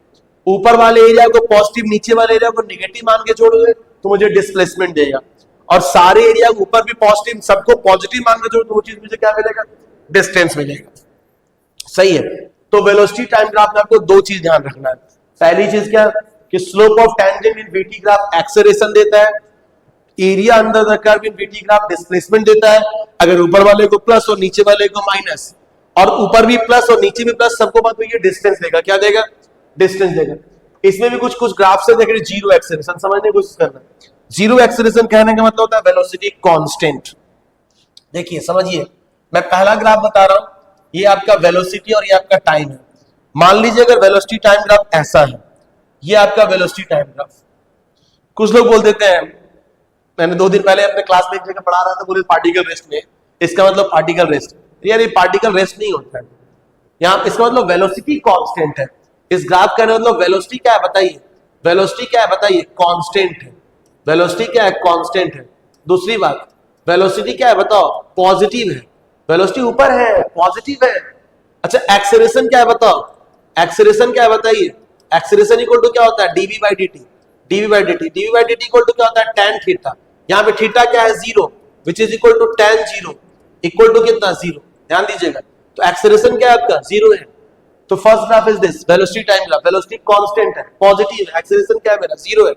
ऊपर वाले एरिया को पॉजिटिव, नीचे वाले एरिया को नेगेटिव मान के जोड़ोगे तो मुझे डिस्प्लेसमेंट देगा, और सारे एरिया को ऊपर भी पॉजिटिव, सबको पॉजिटिव मान के जोड़ तो वो चीज मुझे क्या मिलेगा, डिस्टेंस मिलेगा। सही है। तो वेलोसिटी टाइम ग्राफ में आपको दो चीज ध्यान रखना है। पहली चीज क्या कि slope of tangent in VT graph acceleration देता है, area under the curve in VT graph displacement देता है। अगर ऊपर वाले को प्लस और नीचे वाले को माइनस, और ऊपर भी प्लस और नीचे भी प्लस, सबको बात ये डिस्टेंस देगा। क्या देगा, डिस्टेंस देगा। इसमें भी कुछ ग्राफ से देख रहे, जीरो एक्सेलरेशन समझने की कोशिश करना। जीरो एक्सेलरेशन कहने का मतलब होता है वेलोसिटी कांस्टेंट। देखिए समझिए, मैं पहला ग्राफ बता रहा हूं, ये आपका वेलोसिटी और ये आपका टाइम है। मान लीजिए अगर वेलोसिटी टाइम ग्राफ ऐसा है, ये आपका वेलोसिटी टाइम ग्राफ। कुछ लोग बोल देते हैं, मैंने 2 दिन पहले अपने क्लास में एक जगह पढ़ा रहा था, बोले पार्टिकल रेस्ट में, इसका मतलब पार्टिकल रेस्ट। यार ये पार्टिकल रेस्ट नहीं होता है, यहाँ इसका मतलब वेलोसिटी कांस्टेंट है। इस ग्राफ का मतलब वेलोसिटी क्या है बताइए, वेलोसिटी क्या है बताइए, कांस्टेंट है। वेलोसिटी क्या है, कांस्टेंट है। दूसरी बात, वेलोसिटी क्या है बताओ, पॉजिटिव है। वेलोसिटी ऊपर है, पॉजिटिव है। अच्छा एक्सेलरेशन क्या है बताओ, एक्सेलरेशन क्या है बताइए, एक्सेलरेशन इक्वल टू क्या होता है, dv by d t. Dv by d t equal to क्या होता है, tan थीटा। यहाँ पे थीटा क्या है, 0, which is equal to tan 0 equal to कितना, 0। ध्यान दीजिएगा, तो एक्सेलरेशन क्या है आपका, 0 है। तो first graph is this velocity time graph, velocity constant है, पॉजिटिव है, एक्सेलरेशन क्या है मेरा, 0 है।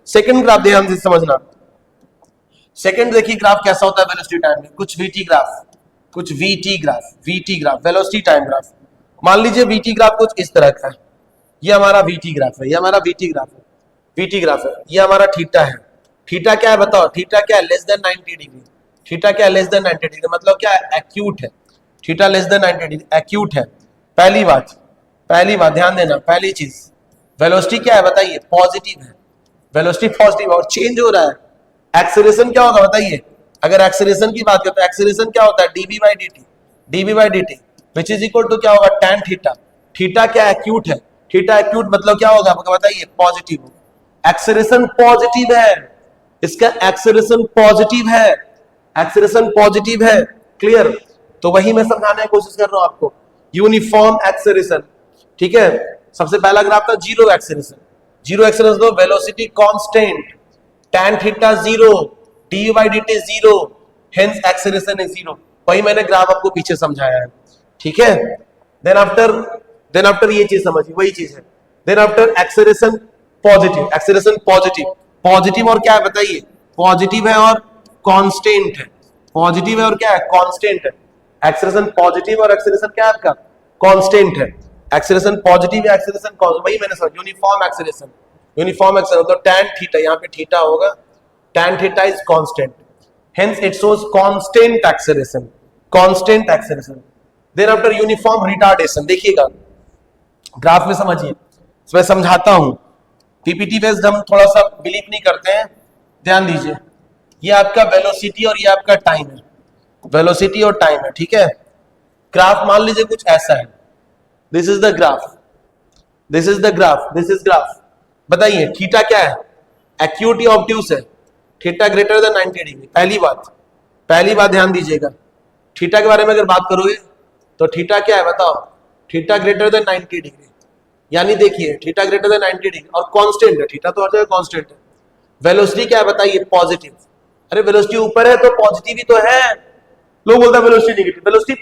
सेकंड ग्राफ ध्यान से समझना। सेकंड देखिए ग्राफ कैसा होता है वेलोसिटी टाइम में, कुछ VT graph, velocity time graph. मान लीजिए वीटी ग्राफ कुछ इस तरह का है, ये हमारा वीटी ग्राफ है, ये हमारा वीटी ग्राफ है, ये हमारा थीटा है। थीटा क्या है बताओ, थीटा क्या है, लेस देन 90 डिग्री। थीटा क्या है, लेस देन 90 डिग्री, मतलब क्या है, एक्यूट है। Theta less than 90 degree, acute है। पहली बात ध्यान देना, पहली चीज, वेलोसिटी क्या है बताइए, पॉजिटिव है। वेलोसिटी पॉजिटिव और चेंज हो रहा है। एक्सेलरेशन क्या होगा बताइए, अगर एक्सेलरेशन की बात करते हैं, एक्सेलरेशन क्या होता है, dv by d t, which is equal to क्या होगा, tan थीटा। थीटा क्या एक्यूट है, थीटा एक्यूट मतलब क्या होगा आपको बताइए, पॉजिटिव। एक्सेलरेशन पॉजिटिव है, इसका एक्सेलरेशन पॉजिटिव है, क्लियर। तो वही मैं समझाने की कोशिश कर रहा हूं आपको, यूनिफॉर्म एक्सेलरेशन, ठीक है। सबसे पहला ग्राफ था जीरो एक्सेलरेशन तो velocity constant, tan theta 0, D by d T 0, hence acceleration is 0। वही मैंने ग्राफ आपको पीछे समझाया है, ठीक है। देन आफ्टर ये चीज समझिए, वही चीज है। देन आफ्टर एक्सेलरेशन पॉजिटिव और क्या है बताइए, पॉजिटिव है और कांस्टेंट है। पॉजिटिव है और क्या है, कांस्टेंट है। एक्सेलरेशन पॉजिटिव और एक्सेलरेशन क्या है आपका, कांस्टेंट है। एक्सेलरेशन पॉजिटिव है, एक्सेलरेशन वही मैंने समझा, यूनिफॉर्म एक्सेलरेशन तो tan थीटा, यहाँ पे थीटा होगा, tan theta is constant, hence it shows constant acceleration. Then after uniform retardation, देखिएगा ग्राफ में समझिए, मैं समझाता हूं। पीपीटी बेस्ड हम थोड़ा सा बिलीव नहीं करते हैं, ध्यान दीजिए। ये आपका वेलोसिटी और ये आपका टाइम है, वेलोसिटी और टाइम है, ठीक है। ग्राफ मान लीजिए कुछ ऐसा है, दिस इज द ग्राफ, बताइए थीटा क्या है, एक्यूट या ऑब्ट्यूस है, थीटा ग्रेटर देन 90 डिग्री। पहली बात ध्यान दीजिएगा, थीटा के बारे में अगर बात करोगे तो थीटा क्या है बताओ, थीटा ग्रेटर देन 90 डिग्री, यानी देखिए थीटा ग्रेटर देन 90 डिग्री और कांस्टेंट है, थीटा तो हर जगह कांस्टेंट है। वेलोसिटी क्या है बताइए, पॉजिटिव। अरे वेलोसिटी ऊपर है तो पॉजिटिव ही तो है, लोग बोलते हैं वेलोसिटी नेगेटिव, वेलोसिटी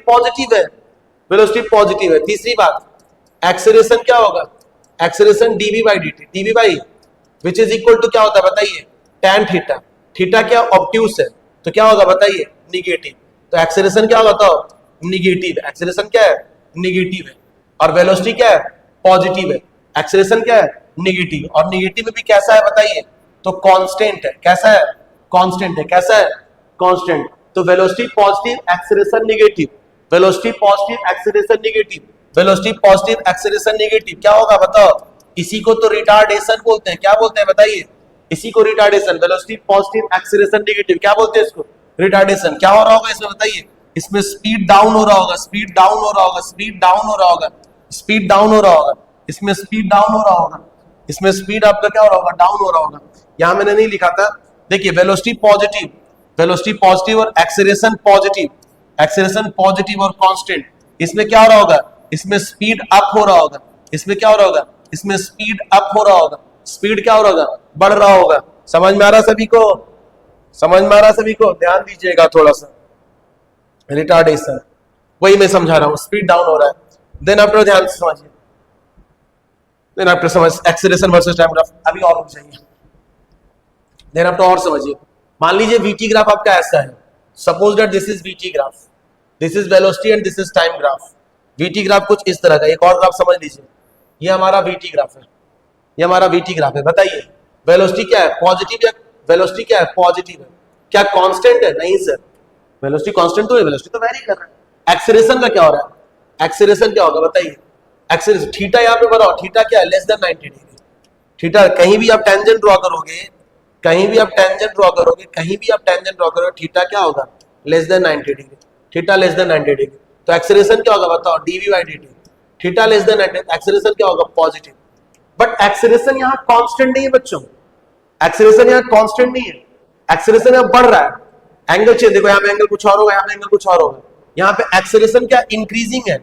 पॉजिटिव है। तीसरी बात, एक्सेलरेशन क्या होगा, acceleration dv by d t, which is equal to क्या होता है बताइए, tan थीटा, थीटा क्या ऑब्ट्यूस है, तो क्या होगा बताइए, निगेटिव। तो एक्सेलरेशन क्या होगा बताओ, निगेटिव। एक्सेलरेशन क्या है, निगेटिव है। और वेलोसिटी क्या है, पॉजिटिव है। एक्सेलरेशन क्या है, निगेटिव। और निगेटिव में भी कैसा है बताइए, तो कांस्टेंट है। कैसा है, कांस्टेंट है। कैसा है, कांस्टेंट। तो velocity positive, acceleration negative, velocity positive, acceleration negative, velocity positive, acceleration negative, क्या होगा बताओ, इसी को तो रिटार्डेशन बोलते हैं। क्या बोलते हैं बताइए, इसी को retardation. Velocity positive, acceleration negative, क्या बोलते हैं इसको, रिटार्डेशन। क्या हो रहा होगा इसमें बताइए, इसमें स्पीड डाउन हो रहा होगा, स्पीड डाउन हो रहा होगा, स्पीड डाउन हो रहा होगा, स्पीड डाउन हो रहा होगा, इसमें स्पीड डाउन हो रहा होगा, इसमें स्पीड आपका क्या हो रहा होगा, डाउन हो रहा होगा। यहां मैंने नहीं लिखा था, देखिए वेलोसिटी पॉजिटिव, वेलोसिटी पॉजिटिव और एक्सेलरेशन पॉजिटिव, एक्सेलरेशन पॉजिटिव और कांस्टेंट, इसमें क्या हो रहा होगा, इसमें स्पीड अप हो रहा होगा, इसमें क्या हो रहा होगा, इसमें स्पीड अप हो रहा होगा, स्पीड क्या हो रहा होगा, बढ़ रहा होगा। समझ में आ रहा सभी को, समझ में आ रहा सभी को, ध्यान दीजिएगा थोड़ा सा। रिटार्डेशन वही मैं समझा रहा हूं, स्पीड डाउन हो रहा है। देन आफ्टर ध्यान से समझिए, देन आफ्टर समझ एक्सेलरेशन वर्सेस टाइम ग्राफ अभी और चाहिए। देन आफ्टर और समझिए, मान लीजिए वीटी ग्राफ आपका ऐसा है, suppose that this is VT graph, this is velocity and this is time graph. VT graph कुछ इस तरह का, एक और ग्राफ समझ लीजिए, ये हमारा वीटी ग्राफ है, ये हमारा वीटी ग्राफ है। बताइए वेलोसिटी क्या है, पॉजिटिव या वेलोसिटी क्या है, पॉजिटिव है। क्या कांस्टेंट है, नहीं सर, वेलोसिटी कांस्टेंट तो है, वेलोसिटी तो वेरी कर रहा है। एक्सेलरेशन का क्या हो रहा है, एक्सेलरेशन क्या होगा बताइए, एक्सेलरेशन थीटा यहां पे बनाओ, थीटा क्या है, लेस देन 90 डिग्री। थीटा कहीं भी आप टेंजेंट ड्रॉ करोगे, कहीं भी आप टेंजेंट ड्रॉ करोगे, कहीं भी आप टेंजेंट ड्रॉ करोगे, थीटा क्या होगा, less than 90 degree, theta less than 90 degree. तो एक्सेलरेशन क्या होगा बताओ, dv by dt, theta less than 90, acceleration क्या होगा, पॉजिटिव। बट एक्सेलरेशन यहां कांस्टेंट नहीं है बच्चों, एक्सेलरेशन यहां कांस्टेंट नहीं है, एक्सेलरेशन यहां बढ़ रहा है। एंगल चेंज देखो, यहां पे एंगल कुछ और होगा, यहां पे एंगल कुछ और होगा। यहां पे एक्सेलरेशन क्या इंक्रीजिंग है,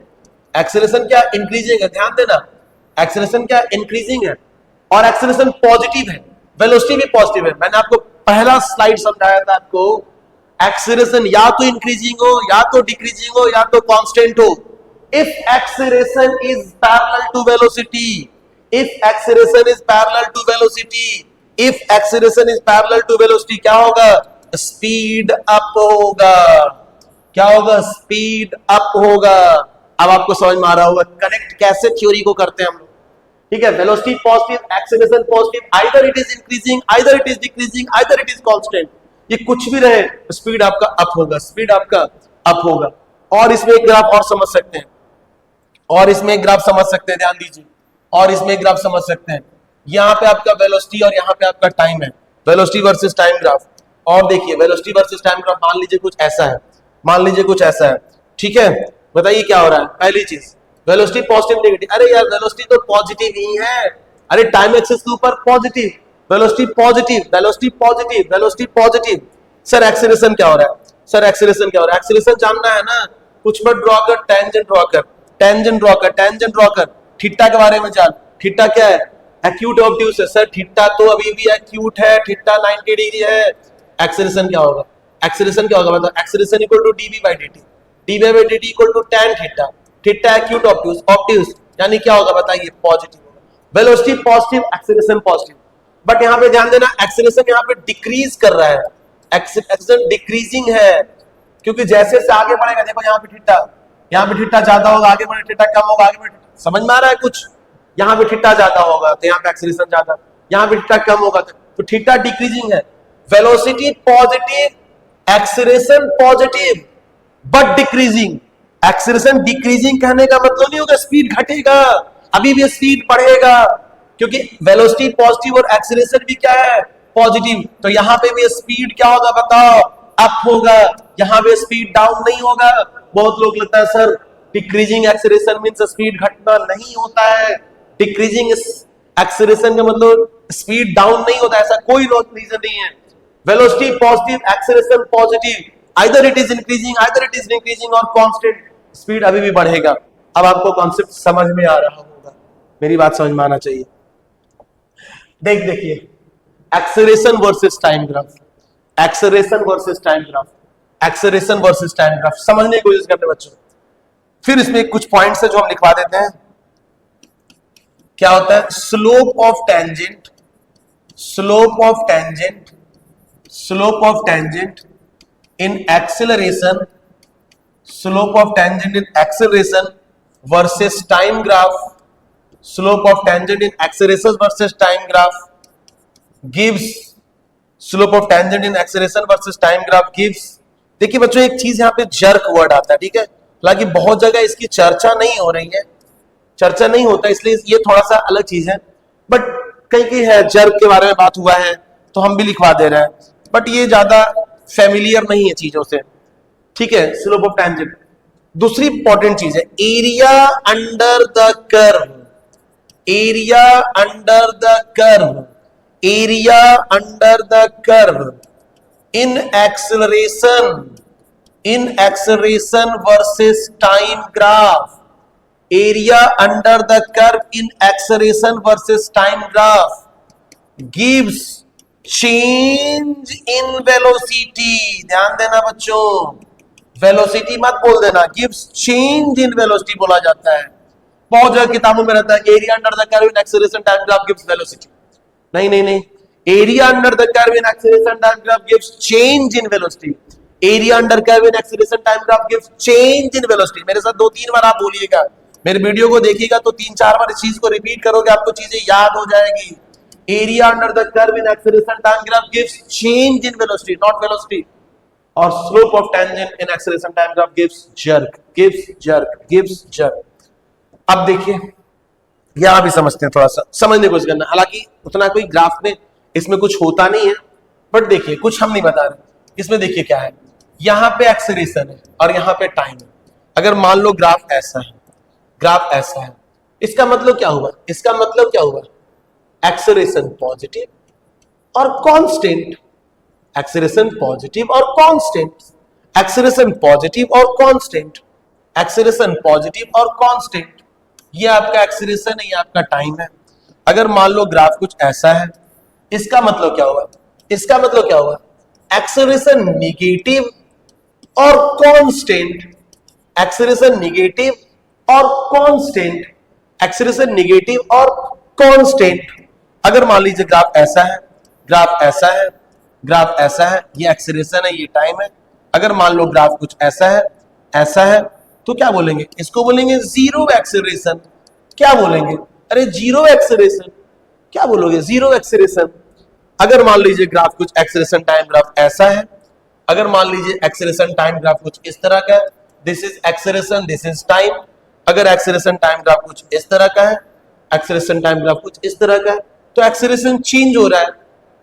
एक्सेलरेशन क्या इंक्रीजिंग है, ध्यान देना, एक्सेलरेशन क्या इंक्रीजिंग है और एक्सेलरेशन पॉजिटिव है, वेलोसिटी भी पॉजिटिव है। मैंने आपको पहला स्लाइड समझाया था आपको, एक्सेलरेशन या तो इंक्रीजिंग हो, या तो डिक्रीजिंग हो, या तो कांस्टेंट हो। If acceleration is parallel to velocity, if acceleration is parallel to velocity, if acceleration is parallel to velocity, क्या होगा, स्पीड अप होगा। क्या होगा, स्पीड अप होगा। अब आपको समझ में आ रहा होगा कनेक्ट कैसे थ्योरी को करते हैं हम लोग, ठीक है। Velocity positive, acceleration positive, either it is increasing, either it is decreasing, either it is constant, ये कुछ भी रहे स्पीड आपका अप होगा, स्पीड आपका अप होगा। और इसमें एक ग्राफ और समझ सकते हैं, और इसमें एक ग्राफ समझ सकते हैं, ध्यान दीजिए, और इसमें एक ग्राफ समझ सकते हैं। यहाँ पे आपका वेलोसिटी और यहाँ पे आपका टाइम है, वेलोसिटी वर्सेस टाइम ग्राफ। और देखिए वेलोसिटी वर्सेस टाइम ग्राफ मान लीजिए कुछ ऐसा है, मान लीजिए कुछ ऐसा है, ठीक है। बताइए क्या हो रहा है, पहली चीज वेलोसिटी पॉजिटिव नेगेटिव, अरे यार वेलोसिटी तो पॉजिटिव ही है, अरे टाइम एक्सिस के ऊपर positive, velocity positive, velocity positive, velocity positive. Sir acceleration क्या हो रहा है, सर एक्सेलरेशन क्या हो रहा है, एक्सेलरेशन जानना है ना, कुछ मत ड्रॉ कर, टेंजेंट ड्रॉ कर, टेंजेंट ड्रॉ कर, टेंजेंट ड्रॉ कर। थीटा के बारे में जान, थीटा क्या है, एक्यूट ऑब्ट्यूस है। सर थीटा तो अभी भी एक्यूट है, थीटा 90 डिग्री है। एक्सेलरेशन क्या होगा, एक्सेलरेशन क्या होगा बताओ, acceleration equal to dv by dt, dv by dt equal to tan theta, theta acute obtuse, obtuse यानी क्या होगा बताइए, पॉजिटिव होगा। Velocity positive, acceleration positive. But यहां पे ध्यान देना, एक्सेलरेशन यहां पे डिक्रीज कर रहा है, एक्सेलरेशन डिक्रीजिंग है, क्योंकि जैसे से आगे बढ़ेगा, देखो यहाँ पे थीटा ज्यादा होगा, आगे बढ़े थीटा कम होगा, आगे बढ़े, समझ में आ रहा है कुछ, यहाँ पे थीटा ज्यादा होगा तो यहाँ पे एक्सेलरेशन ज्यादा, यहाँ पे थीटा कम होगा तो थीटा डिक्रीजिंग है। Velocity positive, acceleration positive but decreasing. Acceleration decreasing कहने का मतलब नहीं होगा स्पीड घटेगा, अभी भी स्पीड बढ़ेगा, क्योंकि वेलोसिटी पॉजिटिव और एक्सेलरेशन भी क्या है, पॉजिटिव। तो यहां पे भी स्पीड क्या होगा बताओ, अप होगा, यहां पे स्पीड डाउन नहीं होगा। बहुत लोग लगता है sir decreasing acceleration means speed घटना, नहीं होता है। डिक्रीजिंग एक्सेलरेशन का मतलब स्पीड डाउन नहीं होता, ऐसा कोई रीजन नहीं है। Velocity positive, acceleration positive, either it is increasing, either it is decreasing और कांस्टेंट, स्पीड अभी भी बढ़ेगा। अब आपको कॉन्सेप्ट समझ में आ रहा होगा, मेरी बात समझ में आना चाहिए। देखिए acceleration versus time graph, acceleration versus time graph, acceleration versus time graph समझने की कोशिश करते बच्चों। फिर इसमें कुछ पॉइंट्स है जो हम लिखवा देते हैं। क्या होता है, slope of tangent, slope of tangent slope of tangent in acceleration, slope of tangent in acceleration versus time graph, slope of tangent in acceleration versus time graph gives, slope of tangent in acceleration versus time graph gives। देखिए बच्चों एक चीज यहाँ पे जर्क वर्ड आता है, ठीक है, हालांकि बहुत जगह इसकी चर्चा नहीं हो रही है, चर्चा नहीं होता इसलिए ये थोड़ा सा अलग चीज है, बट कहीं कहीं है जर्क के बारे में बात हुआ है तो हम भी लिखवा दे रहे हैं, बट ये ज्यादा फेमिलियर नहीं है चीजों से, ठीक है। Slope of tangent. दूसरी इंपॉर्टेंट चीज है area under the curve, area under the curve, area under the curve in acceleration versus time graph, area under the curve in acceleration versus time graph gives change in velocity। ध्यान देना बच्चों, velocity मत बोल देना, gives change in velocity बोला जाता है। बहुत जगह किताबों में रहता है area under the curve in acceleration time graph gives velocity, नहीं नहीं नहीं, area under the curve in acceleration time graph gives change in velocity, area under curve in acceleration time graph gives change in velocity। मेरे साथ 2-3 बार आप बोलिएगा, मेरे वीडियो को देखिएगा तो 3-4 बार इस चीज को रिपीट करोगे, आपको चीजें याद हो जाएगी। Area under the curve in acceleration time graph gives change in velocity, not velocity, और slope of tangent in acceleration time graph gives jerk, gives jerk, gives jerk. अब देखिए यहां भी समझते हैं, थोड़ा सा समझने की कोशिश करना, हालांकि उतना कोई ग्राफ में इसमें कुछ होता नहीं है, बट देखिए कुछ हम नहीं बता रहे इसमें। देखिए क्या है, यहां पे एक्सेलरेशन है और यहां पे टाइम है। अगर मान लो ग्राफ ऐसा है, ग्राफ ऐसा है, इसका मतलब क्या हुआ, इसका मतलब क्या हुआ, एक्सेलरेशन पॉजिटिव और कांस्टेंट, एक्सेलरेशन पॉजिटिव और कांस्टेंट, एक्सेलरेशन पॉजिटिव और कांस्टेंट, एक्सेलरेशन पॉजिटिव और कांस्टेंट। ये आपका एक्सेलरेशन है, ये आपका टाइम है। अगर मान लो ग्राफ कुछ ऐसा है, इसका मतलब क्या हुआ, इसका मतलब क्या हुआ, एक्सेलरेशन निगेटिव और कांस्टेंट, एक्सेलरेशन निगेटिव और कांस्टेंट, एक्सेलरेशन निगेटिव और कांस्टेंट। अगर मान लीजिए ग्राफ ऐसा है, ग्राफ ऐसा है, ग्राफ ऐसा है, ये एक्सेलरेशन है, ये टाइम है। अगर मान लो ग्राफ कुछ ऐसा है, ऐसा है, तो क्या बोलेंगे, इसको बोलेंगे जीरो एक्सेलरेशन। क्या बोलेंगे, अरे जीरो एक्सेलरेशन, क्या बोलोगे, जीरो एक्सेलरेशन। अगर मान लीजिए ग्राफ कुछ एक्सेलरेशन टाइम ग्राफ ऐसा है, अगर मान लीजिए एक्सेलरेशन टाइम ग्राफ कुछ इस तरह का है, this is acceleration, this is time. अगर एक्सेलरेशन टाइम ग्राफ कुछ इस तरह का है, एक्सेलरेशन टाइम ग्राफ कुछ इस तरह का है, तो एक्सेलरेशन चेंज हो रहा है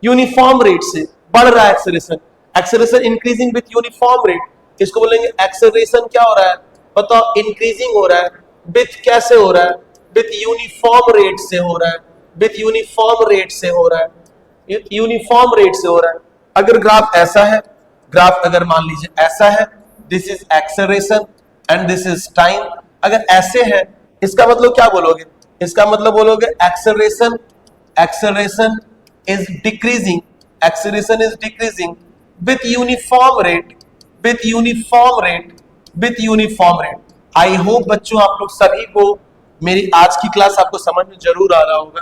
यूनिफॉर्म रेट से, बढ़ रहा है acceleration, acceleration increasing with uniform rate. इसको बोलेंगे एक्सेलरेशन क्या हो रहा है, बताओ, इंक्रीजिंग हो रहा है। विथ कैसे हो रहा है, विथ यूनिफॉर्म रेट से हो रहा है, विथ यूनिफॉर्म रेट से हो रहा है, यूनिफॉर्म रेट से हो रहा है। अगर ग्राफ ऐसा है, ग्राफ अगर मान लीजिए ऐसा है, this is acceleration and this is time. अगर ऐसे है, इसका मतलब क्या बोलोगे, इसका मतलब बोलोगे acceleration, acceleration is decreasing, acceleration is decreasing with uniform rate, with uniform rate, with uniform rate. I hope बच्चों आप लोग सभी को मेरी आज की क्लास आपको समझ में जरूर आ रहा होगा।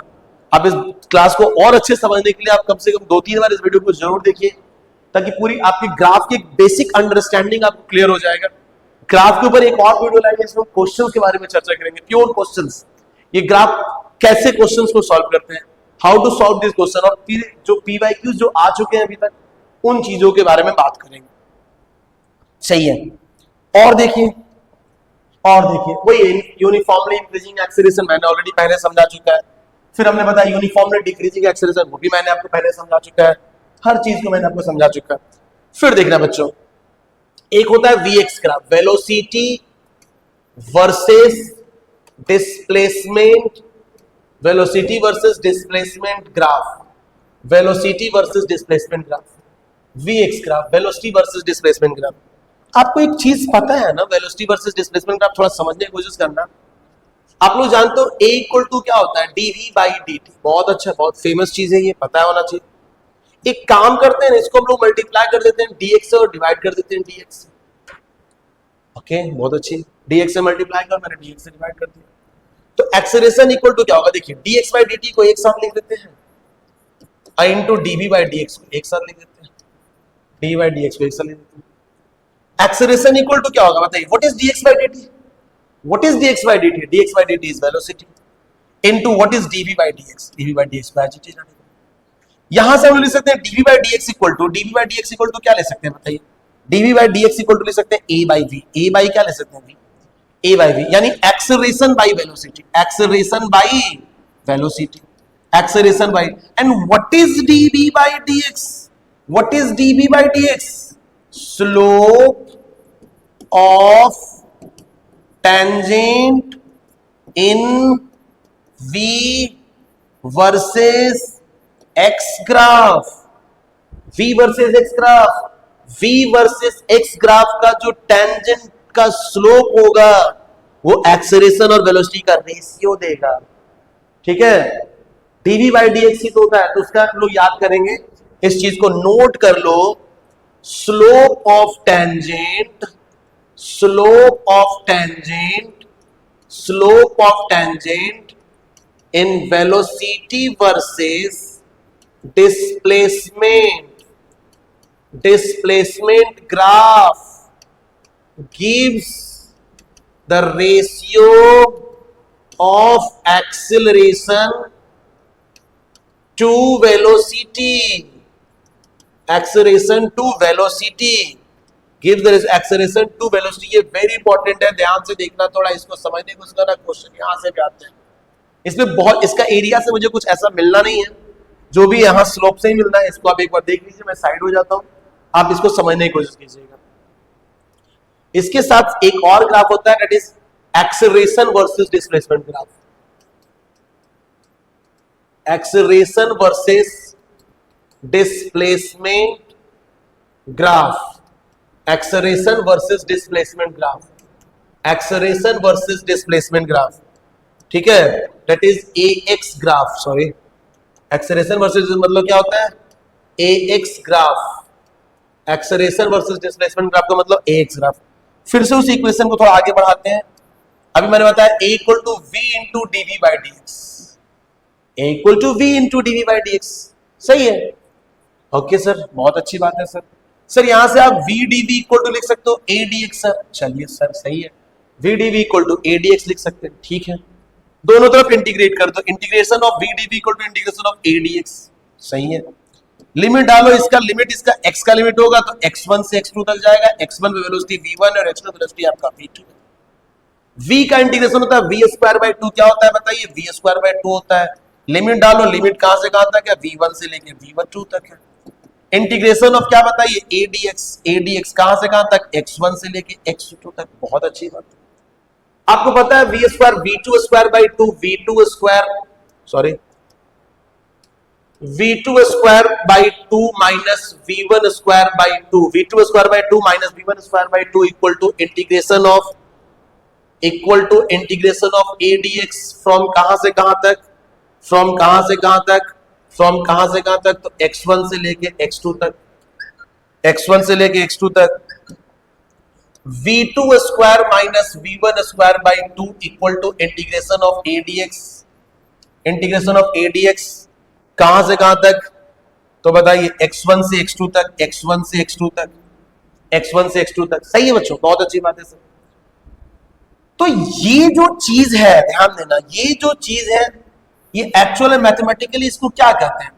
आप इस क्लास को और अच्छे समझने के लिए आप कम से कम 2-3 बार इस वीडियो को जरूर देखिए, ताकि पूरी आपकी ग्राफ की बेसिक अंडरस्टैंडिंग आपको क्लियर हो जाएगा। ग्राफ के ऊपर एक और वीडियो लाएंगे, इसमें क्वेश्चंस के बारे में चर्चा करेंगे, प्योर क्वेश्चंस, ये ग्राफ कैसे क्वेश्चंस को सॉल्व करते हैं, how to solve this question, और फिर जो पीवाईक्यूज जो आ चुके हैं अभी तक, उन चीजों के बारे में बात करेंगे। सही है। और देखिए, और देखिए वही यूनिफॉर्मली इंक्रीजिंग एक्सेलरेशन मैंने ऑलरेडी पहले समझा चुका है। फिर हमने बताया यूनिफॉर्मली डिक्रीजिंग एक्सेलरेशन, वो भी मैंने आपको पहले समझा चुका है। हर चीज को मैंने आपको समझा चुका है। फिर देखना बच्चों, एक होता है VX graph, velocity versus displacement, velocity versus displacement graph, velocity versus displacement graph, VX graph, velocity versus displacement graph. आपको एक चीज पता है ना, वेलोसिटी वर्सेस डिस्प्लेसमेंट ग्राफ थोड़ा समझने की कोशिश करना। आप लोग जानते हो A इक्वल टू क्या होता है, dv बाई dt। बहुत अच्छा, बहुत फेमस चीज है, ये पता होना चाहिए। एक काम करते हैं, इसको हम लोग मल्टीप्लाई कर देते हैं dx से और डिवाइड कर देते हैं dx से। ओके, बहुत अच्छी, dx से मल्टीप्लाई कर, मैंने dx से डिवाइड कर दिया। तो एक्सेलरेशन इक्वल टू क्या होगा, देखिए dx बाई dt को एक साथ लिख देते हैं, इंटू dv बाई dx को एक साथ लिख देते हैं। डी बाई डी एक्स को एक्सल ले लेते हैं। एक्सेलरेशन इक्वल टू क्या होगा बताइए, what is dx by dt? What is dx by dt? dx by dt is velocity into what is dv by dx? dv by dx by dt। यहां से हम लिख सकते हैं dv by dx equal to क्या ले सकते हैं बताइए, dv by dx equal to ले सकते हैं a by v। a by क्या ले सकते हैं v? a by v यानी acceleration by velocity, acceleration by velocity, acceleration by. And what is dv by dx? What is dv by dx? Slope of tangent in v versus x graph, v versus x graph, v versus x graph का जो टेंजेंट का स्लोप होगा वो एक्सेलरेशन और वेलोसिटी का रेशियो देगा। ठीक है, dv by dx ही तो होता है, तो उसका हम लोग याद करेंगे, इस चीज को नोट कर लो। Slope of tangent, slope of tangent, slope of tangent in velocity versus displacement, displacement graph gives the ratio of acceleration to velocity, acceleration to velocity gives the acceleration to velocity। ये वेरी इंपॉर्टेंट है, ध्यान से देखना, थोड़ा इसको समझने को उसका ना क्वेश्चन यहां से भी आते हैं। इसमें बहुत, इसका एरिया से मुझे कुछ ऐसा मिलना नहीं है, जो भी यहां स्लोप से ही मिलना है। इसको आप एक बार देख लीजिए, मैं साइड हो जाता हूं, आप इसको समझने की कोशिश कीजिएगा। इसके साथ एक और ग्राफ होता है, that is acceleration versus displacement graph. Acceleration versus displacement graph, acceleration versus displacement graph, acceleration versus displacement graph. ठीक है, that is ax graph, sorry acceleration versus मतलब क्या होता है, ax graph, acceleration versus displacement graph का मतलब ax ग्राफ। फिर से उस इक्वेशन को थोड़ा आगे बढ़ाते हैं। अभी मैंने बताया a equal to v into dv by dx, a equal to v into dv by dx, सही है। ओके सर, बहुत अच्छी बात है सर। सर यहां से आप v dv इक्वल टू लिख सकते हो a dx। सर चलिए सर, सही है, v dv equal to a dx लिख सकते हैं, ठीक है। दोनों तरफ इंटीग्रेट कर दो, integration of v dv equal to integration of a dx, सही है। लिमिट डालो, इसका लिमिट, इसका x का लिमिट होगा तो x1 से x2 तक जाएगा, x1 पे वेलोसिटी v1 और x2 वेलोसिटी आपका v2 है। v का इंटीग्रेशन होता है v स्क्वायर बाय 2, क्या होता है बताइए, v स्क्वायर बाय 2 होता है। लिमिट डालो, लिमिट कहां से कहां तक है, v1 से लेके v2 तक है। इंटीग्रेशन ऑफ क्या बताइए, a dx कहां से कहां तक, x1 से लेके x2 तक, बहुत अच्छी बात है। आपको पता है v square v2 square by 2, v2 square, sorry v2 square by 2 minus v1 square by 2, v2 square by 2 minus v1 square by 2 equal to integration of a dx from कहां से कहां तक, फ्रॉम कहां से कहां तक, फ्रॉम कहां से कहां तक, तो x1 से लेके x2 तक, x1 से लेके x2 तक। v2 square minus v1 square by 2 equal to integration of a dx, integration of a dx कहां से कहां तक, तो बताइए x1 से x2 तक, x1 से x2 तक, x1 से x2 तक, सही है बच्चों, बहुत अच्छी बात है सर। तो ये जो चीज है, ध्यान देना, ये जो चीज है ये एक्चुअल मैथमेटिकली इसको क्या कहते हैं,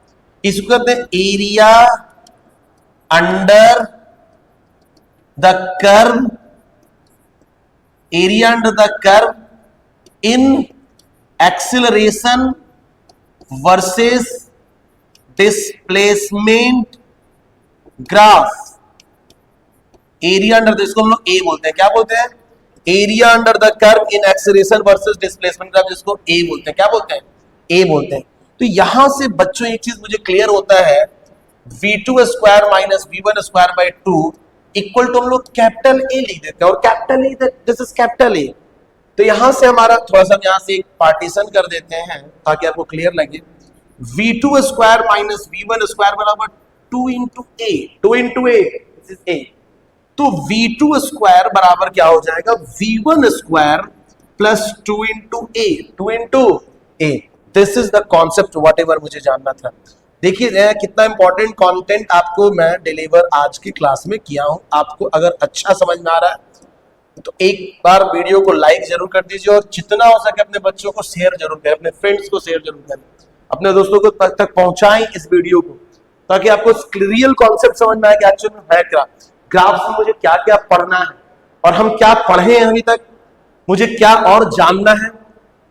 इसको कहते हैं area under the curve, area under the curve in acceleration versus displacement graph. Area under, इसको हम लोग ए बोलते हैं, क्या बोलते हैं, area under the curve in acceleration versus displacement graph, जिसको ए बोलते हैं, क्या बोलते हैं, ए बोलते हैं। तो यहां से बच्चों एक चीज मुझे क्लियर होता है, v2 square minus v1 square by 2 equal to हम लोग कैपिटल ए लिख देते हैं, और capital A, this is capital A. तो यहां से हमारा थोड़ा सा यहां से एक पार्टीशन कर देते हैं ताकि आपको क्लियर लगे। v2 square minus v1 square बराबर 2 into A, 2 into A, this is a. तो v2 स्क्वायर बराबर क्या हो जाएगा, v1 square plus 2 into A, 2 into A. This is the concept, whatever मुझे जानना था। देखिए कितना इंपॉर्टेंट कंटेंट आपको मैं डिलीवर आज की क्लास में किया हूं। आपको अगर अच्छा समझ में आ रहा है तो एक बार वीडियो को लाइक जरूर कर दीजिए और जितना हो सके अपने बच्चों को शेयर जरूर करें, अपने फ्रेंड्स को शेयर जरूर करें, अपने दोस्तों को तक पहुंचाएं इस वीडियो को, ताकि आपको रियल कॉन्सेप्ट समझ में आए कि एक्चुअली में है क्या, ग्राफ्स में मुझे क्या क्या पढ़ना है और हम क्या पढ़े हैं अभी तक, मुझे क्या और जानना है,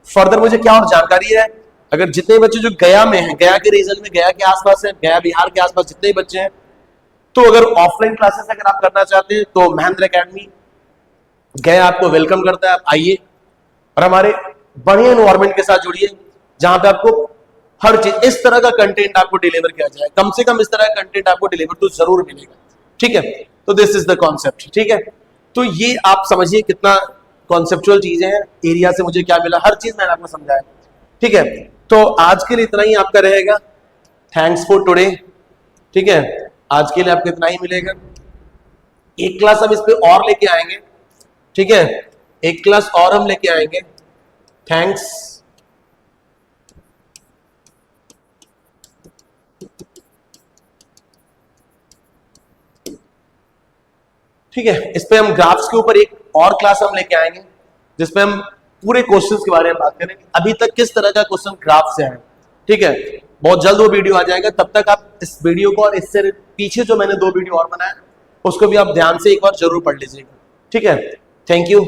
फर्दर मुझे क्या और जानकारी है। अगर जितने बच्चे जो गया में हैं, गया के रीजन में, गया के आसपास है, गया बिहार के आसपास जितने बच्चे हैं, तो अगर ऑफलाइन क्लासेस अगर आप करना चाहते हैं तो महेंद्र एकेडमी गया आपको वेलकम करता है। आप आइए और हमारे बढ़िया एनवायरमेंट के साथ जुड़िए, जहां पे आपको हर चीज इस तरह का कंटेंट आपको डिलीवर किया जाए, कम से कम इस तरह का कंटेंट आपको डिलीवर तो जरूर मिलेगा। ठीक है, तो दिस इज द कॉन्सेप्ट। ठीक है, तो ये आप समझिए कितना कॉन्सेप्चुअल चीजें हैं। एरिया से मुझे क्या मिला, हर चीज मैंने आपको समझाया। ठीक है, तो आज के लिए इतना ही आपका रहेगा। Thanks for today. ठीक है, आज के लिए आपको इतना ही मिलेगा। एक क्लास हम इस पे और लेके आएंगे। ठीक है, एक क्लास और हम लेके आएंगे। थैंक्स। ठीक है, इस पे हम ग्राफ्स के ऊपर एक और क्लास हम लेके आएंगे, जिसपे हम पूरे क्वेश्चंस के बारे में बात करेंगे, अभी तक किस तरह का क्वेश्चन ग्राफ से है। ठीक है, बहुत जल्द वो वीडियो आ जाएगा। तब तक आप इस वीडियो को और इससे पीछे जो मैंने 2 वीडियो और बनाया उसको भी आप ध्यान से एक बार जरूर पढ़ लीजिएगा। ठीक है, थैंक यू।